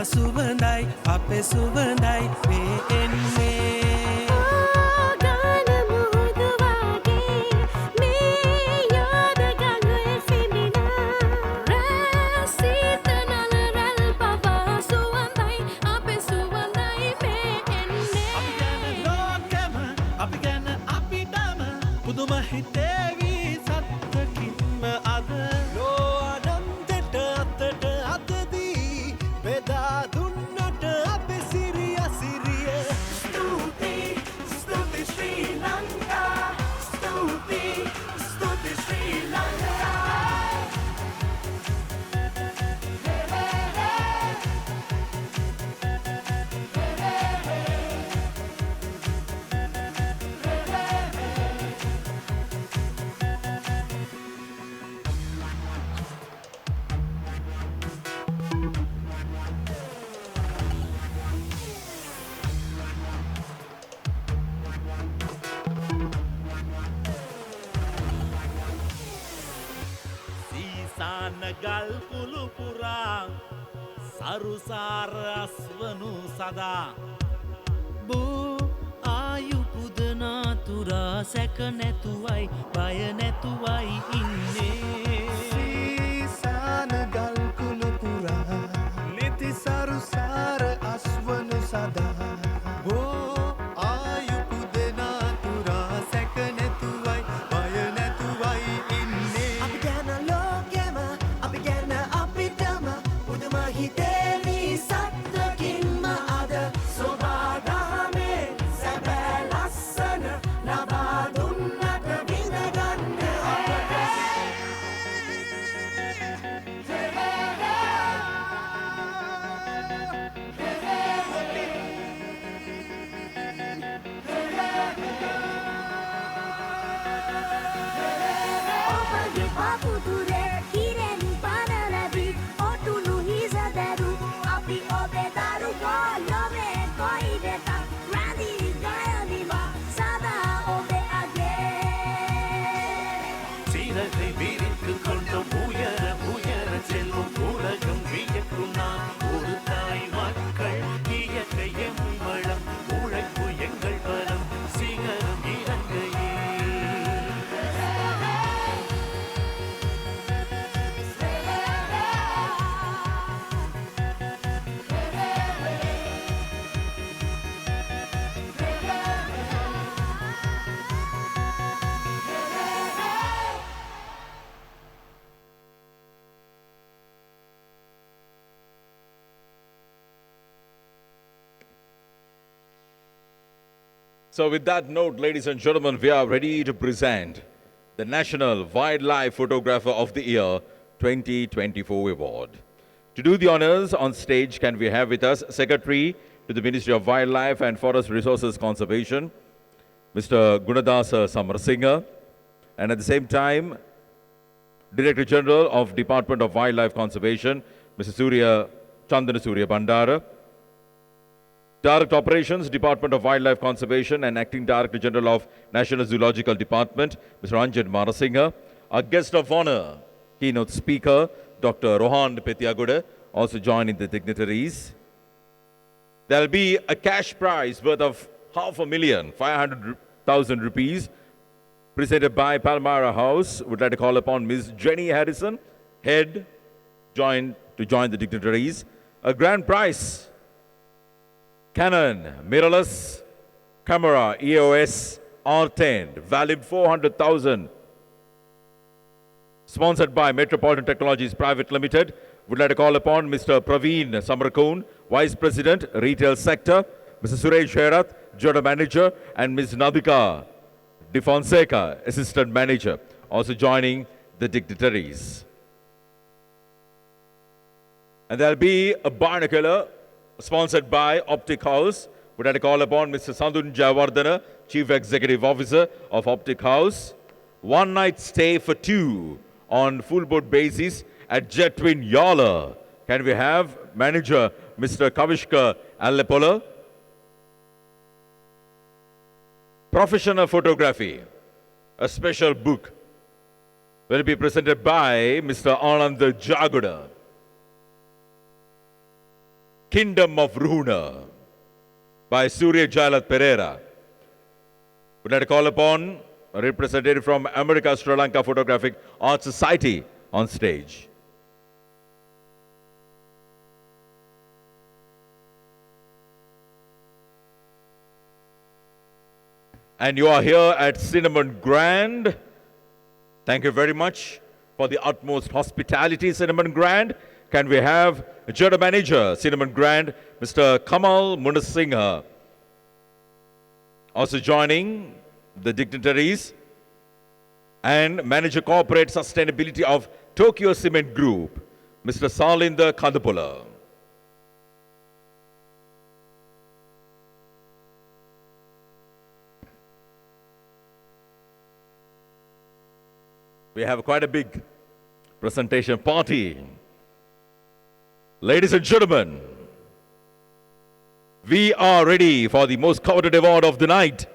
සුවඳයි අපේ සුවඳයි මේ එන්නේ ගාන මුහුදු වගේ මේ යෝධ ගඟුල් සිඹිනා රැසීත නලරල් පවා සුවඳයි අපේ සුවඳයි මේ එන්නේ අපි ගැන අපිටම පුදුම හිතේවි සත්‍යකින්ම අද ගල් කුළු පුරා සරුසාර අස්වනු සදා බෝ ආයු පුදනා තුරා සැක නැතුවයි බය නැතුවයි ඉන්නේ සීසාන ගල් කුළු පුරා නිති සරුසාර අස්වනු සදා බෝ ආයු පුදනා තුරා සැක නැතුවයි බය නැතුවයි ඉන්නේ අපි ගැන ලෝකෙම අපි ගැන අපිටම පුදුම හිතේවි සත්‍යකින්ම අද සෝබාදාමේ සැබෑ ලස්සන ලබා දුන්නට විඳගන්න අපට So with that note, ladies and gentlemen, we are ready to present the National Wildlife Photographer of the Year 2024 award. To do the honors on stage, can we have with us Secretary to the Ministry of Wildlife and Forest Resources Conservation, Mr. Gunadasa Samarasinghe, and at the same time, Director General of Department of Wildlife Conservation, Mr. Chandana Surya Bandara, Director Operations, Department of Wildlife Conservation and Acting Director General of National Zoological Department, Mr. Samarasinghe. Our guest of honor, keynote speaker, Dr. Rohan Pethiyagoda, also joining the dignitaries. There will be a cash prize worth of $500,000, 500,000 rupees, presented by Palmyra House. Would like to call upon Ms. Jenny Harrison, head, to join the dignitaries. A grand prize, Canon mirrorless camera EOS R10, valued 400,000. Sponsored by Metropolitan Technologies Private Limited. Would like to call upon Mr. Praveen Samarakon, Vice President, Retail Sector, Mr. Suresh Herath, General Manager, and Ms. Nadika De Fonseca, Assistant Manager, also joining the dignitaries. And there will be a binocular sponsored by Optic House. Would like to call upon Mr. Sandun Jayawardena, Chief Executive Officer of Optic House. One night stay for two on full board basis at Jet Twin Yala. Can we have Manager Mr. Kavishka Allepola? Professional Photography, a special book, will be presented by Mr. Anand Jagoda. Kingdom of Ruhuna by Surya Jalat Pereira. Would like to call upon a representative from America Sri Lanka Photographic Art Society on stage. And you are here at Cinnamon Grand. Thank you very much for the utmost hospitality, Cinnamon Grand. Can we have General Manager, Cinnamon Grand, Mr. Kamal Munasinghe. Also joining the dignitaries, and Manager Corporate Sustainability of Tokyo Cement Group, Mr. Salinda Kadapula. We have quite a big presentation party. Ladies and gentlemen, we are ready for the most coveted award of the night.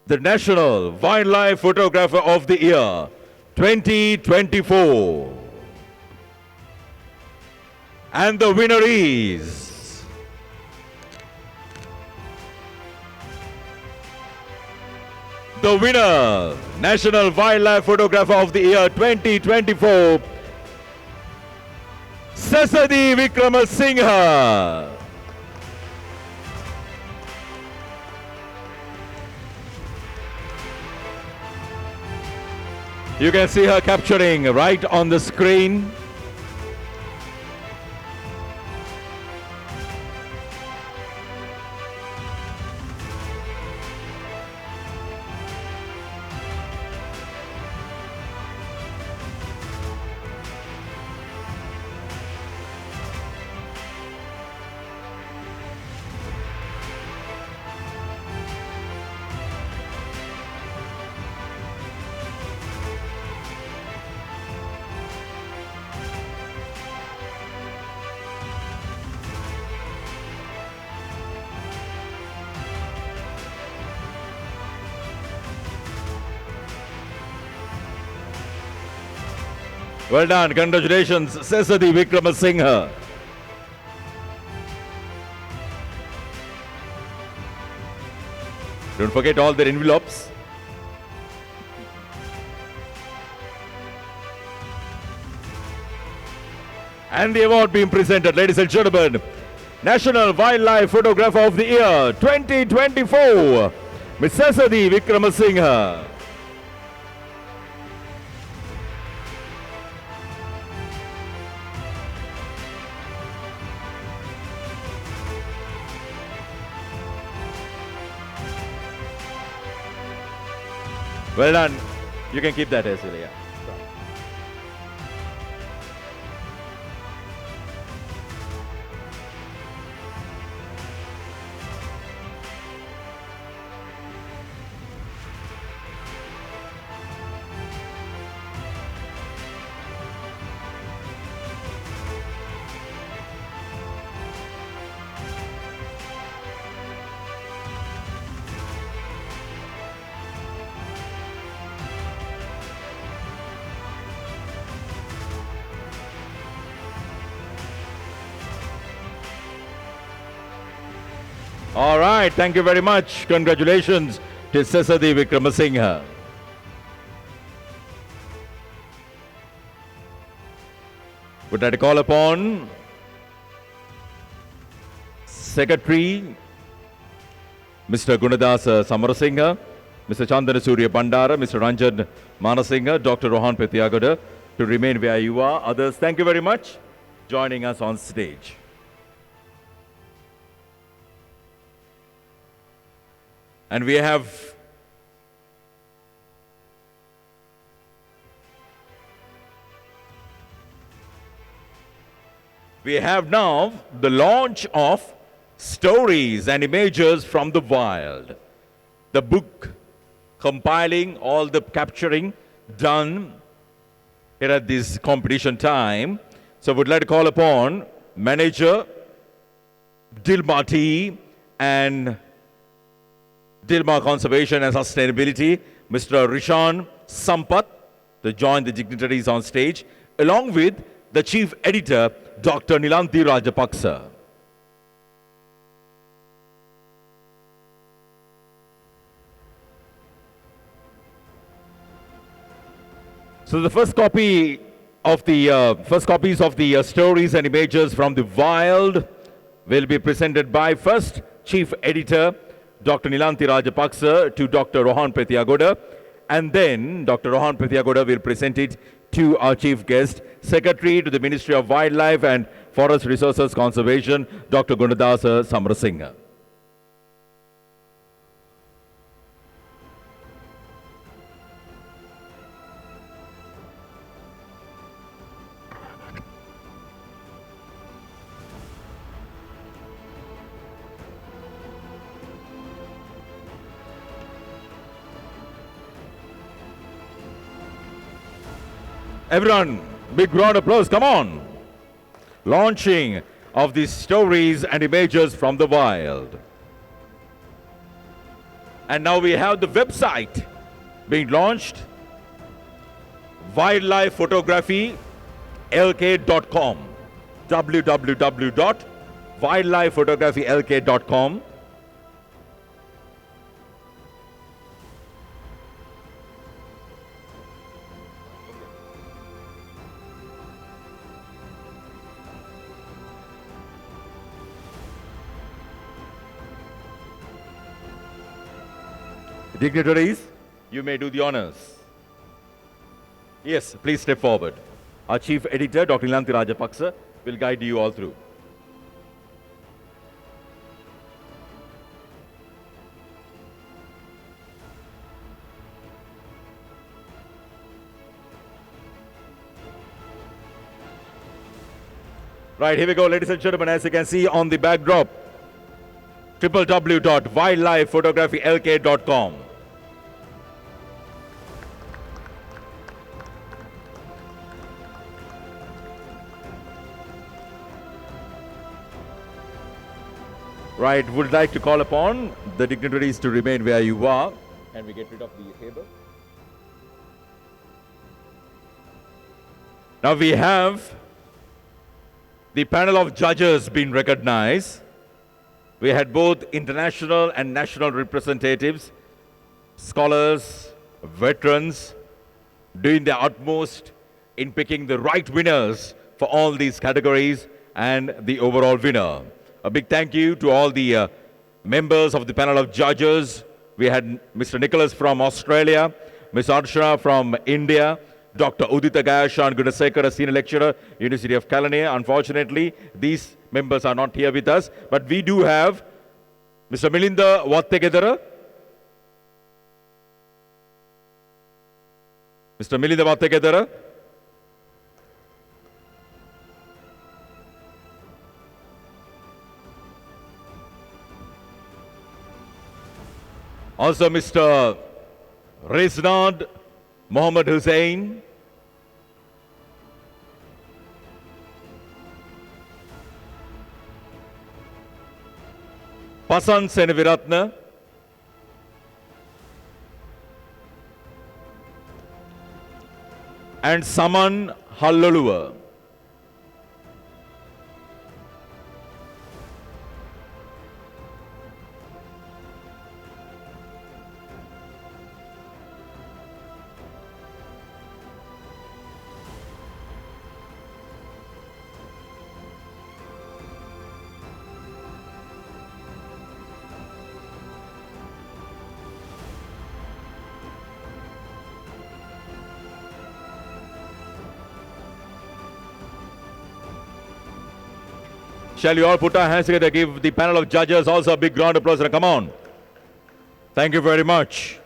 The National Wildlife Photographer of the Year 2024. And the winner is the winner, National Wildlife Photographer of the Year 2024, Sesadi Vikramasinghe. You can see her capturing right on the screen. Well done. Congratulations, Sesadi Vikramasinghe. Don't forget all their envelopes. And the award being presented, ladies and gentlemen, National Wildlife Photographer of the Year 2024, Ms. Sesadi Vikramasinghe. Well done. You can keep that, Cecilia. All right, thank you very much. Congratulations to Sesadi Vikramasinghe. Would like to call upon Secretary Mr. Gunadasa Samarasinghe, Mr. Chandana Surya Bandara, Mr. Ranjan Manasinghe, Dr. Rohan Pethiyagoda to remain where you are. Others, thank you very much joining us on stage. And we have now the launch of Stories and Images from the Wild, the book compiling all the capturing done here at this competition time. So would like to call upon Manager Dilma T and Dilma Conservation and Sustainability, Mr. Rishan Sampath, to join the dignitaries on stage, along with the Chief Editor, Dr. Nilanthi Rajapaksa. So the first copies of the Stories and Images from the Wild will be presented by first Chief Editor, Dr. Nilanthi Rajapaksa, to Dr. Rohan Pethiyagoda, and then Dr. Rohan Pethiyagoda will present it to our chief guest, Secretary to the Ministry of Wildlife and Forest Resources Conservation, Dr. Gunadasa Samarasinghe. Everyone, big round of applause, come on. Launching of these Stories and Images from the Wild. And now we have the website being launched, wildlifephotography.lk.com, www.wildlifephotography.lk.com. Dignitaries, you may do the honors. Yes, please step forward. Our Chief Editor, Dr. Nilanthi Rajapaksa, will guide you all through. Right, here we go, ladies and gentlemen, as you can see on the backdrop, www.wildlifephotography.lk.com. Right, would like to call upon the dignitaries to remain where you are. Can we get rid of the table? Now we have the panel of judges being recognized. We had both international and national representatives, scholars, veterans, doing their utmost in picking the right winners for all these categories and the overall winner. A big thank you to all the members of the panel of judges. We had Mr. Nicholas from Australia, Ms. Arshana from India, Dr. Udita Gayashan Gunasekar, a senior lecturer, University of Kelaniya. Unfortunately, these members are not here with us, but we do have Mr. Milinda Wattegedara, Mr. Milinda Pethiyagoda. Also Mr. Riznad Mohammed Hussain. Pasan Senaviratna. And Saman Halluluwa. Shall you all put our hands together, give the panel of judges also a big round of applause. Come on. Thank you very much.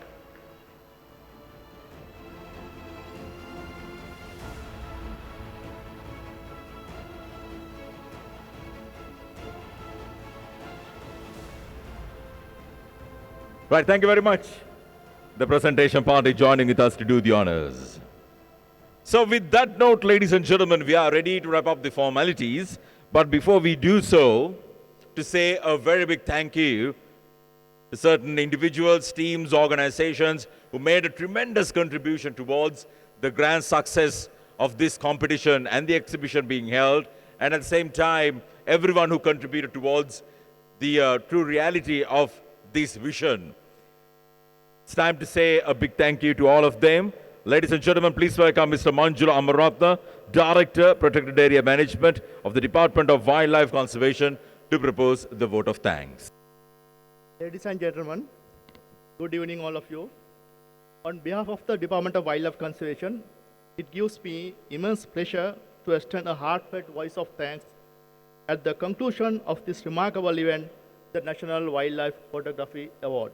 Right, thank you very much. The presentation party joining with us to do the honors. So with that note, ladies and gentlemen, we are ready to wrap up the formalities. But before we do so, to say a very big thank you to certain individuals, teams, organizations who made a tremendous contribution towards the grand success of this competition and the exhibition being held, and at the same time, everyone who contributed towards the true reality of this vision. It's time to say a big thank you to all of them. Ladies and gentlemen, please welcome Mr. Manjula Amaratna, Director, Protected Area Management of the Department of Wildlife Conservation, to propose the vote of thanks. Ladies and gentlemen, good evening all of you. On behalf of the Department of Wildlife Conservation, it gives me immense pleasure to extend a heartfelt voice of thanks at the conclusion of this remarkable event, the National Wildlife Photography Award.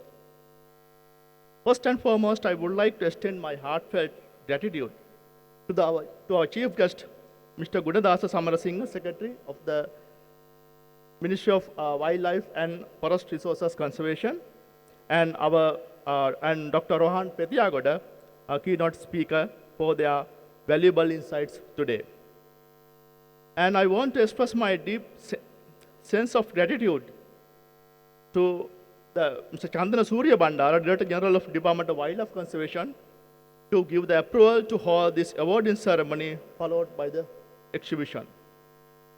First and foremost, I would like to extend my heartfelt gratitude to our chief guest, Mr. Gunadasa Samarasinghe, Secretary of the Ministry of Wildlife and Forest Resources Conservation, and Dr. Rohan Pethiyagoda, our keynote speaker, for their valuable insights today. And I want to express my deep sense of gratitude to Mr. Chandana Surya Bandara, Director General of Department of Wildlife Conservation, to give the approval to hold this awarding ceremony followed by the exhibition.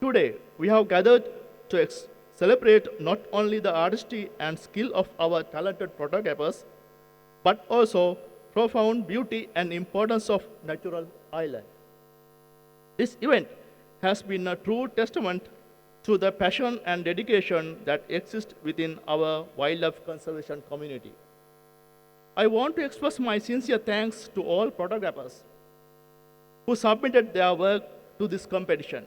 Today, we have gathered to celebrate not only the artistry and skill of our talented photographers, but also profound beauty and importance of natural island. This event has been a true testament to the passion and dedication that exists within our wildlife conservation community. I want to express my sincere thanks to all photographers who submitted their work to this competition.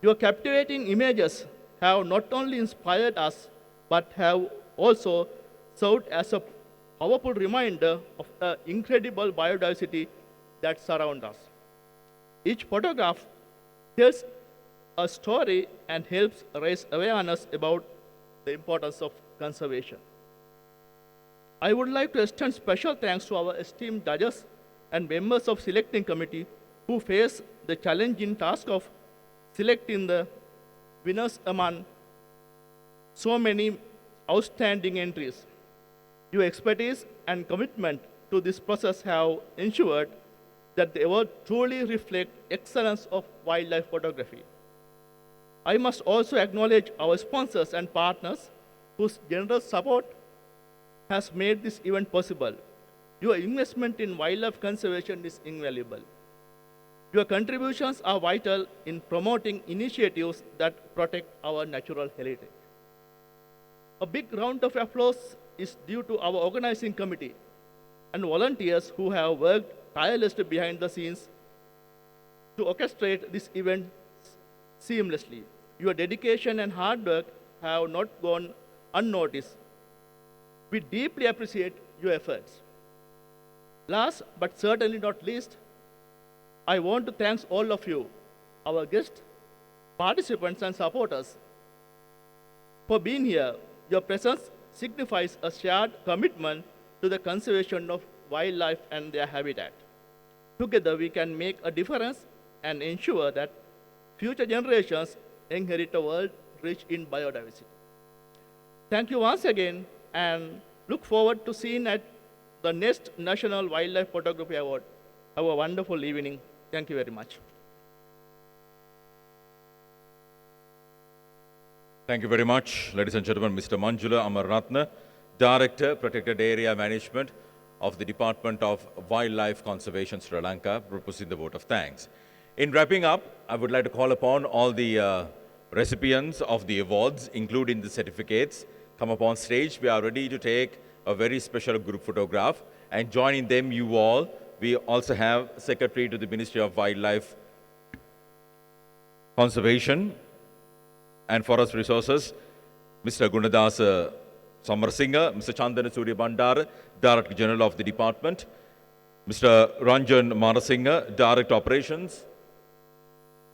Your captivating images have not only inspired us, but have also served as a powerful reminder of the incredible biodiversity that surrounds us. Each photograph tells a story and helps raise awareness about the importance of conservation. I would like to extend special thanks to our esteemed judges and members of selecting committee who face the challenging task of selecting the winners among so many outstanding entries. Your expertise and commitment to this process have ensured that the award truly reflects excellence of wildlife photography. I must also acknowledge our sponsors and partners whose generous support has made this event possible. Your investment in wildlife conservation is invaluable. Your contributions are vital in promoting initiatives that protect our natural heritage. A big round of applause is due to our organizing committee and volunteers who have worked tirelessly behind the scenes to orchestrate this event seamlessly. Your dedication and hard work have not gone unnoticed. We deeply appreciate your efforts. Last but certainly not least, I want to thank all of you, our guests, participants, and supporters, for being here. Your presence signifies a shared commitment to the conservation of wildlife and their habitat. Together, we can make a difference and ensure that future generations inherit a world rich in biodiversity. Thank you once again, and look forward to seeing at the next National Wildlife Photography Award. Have a wonderful evening. Thank you very much. Thank you very much, ladies and gentlemen. Mr. Manjula Amarratna, Director, Protected Area Management of the Department of Wildlife Conservation, Sri Lanka, proposing the vote of thanks. In wrapping up, I would like to call upon all the recipients of the awards, including the certificates, come up on stage. We are ready to take a very special group photograph, and joining them, you all, we also have Secretary to the Ministry of Wildlife Conservation and Forest Resources, Mr. Gunadasa Samarasinghe, Mr. Chandana Surya Bandara, Director General of the Department, Mr. Ranjan Marasinghe, Director Operations,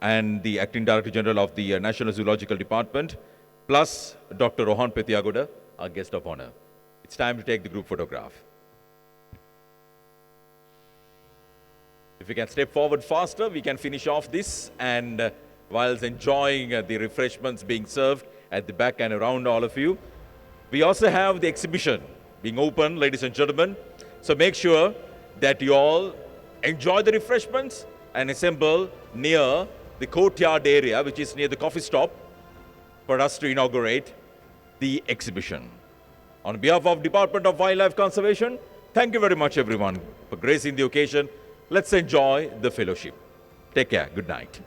and the Acting Director General of the National Zoological Department, plus Dr. Rohan Pethiyagoda, our guest of honor. It's time to take the group photograph. If we can step forward faster, we can finish off this, and whilst enjoying the refreshments being served at the back and around all of you, we also have the exhibition being open, ladies and gentlemen. So make sure that you all enjoy the refreshments and assemble near the courtyard area, which is near the coffee stop, for us to inaugurate the exhibition. On behalf of Department of Wildlife Conservation, thank you very much, everyone, for gracing the occasion. Let's enjoy the fellowship. Take care. Good night.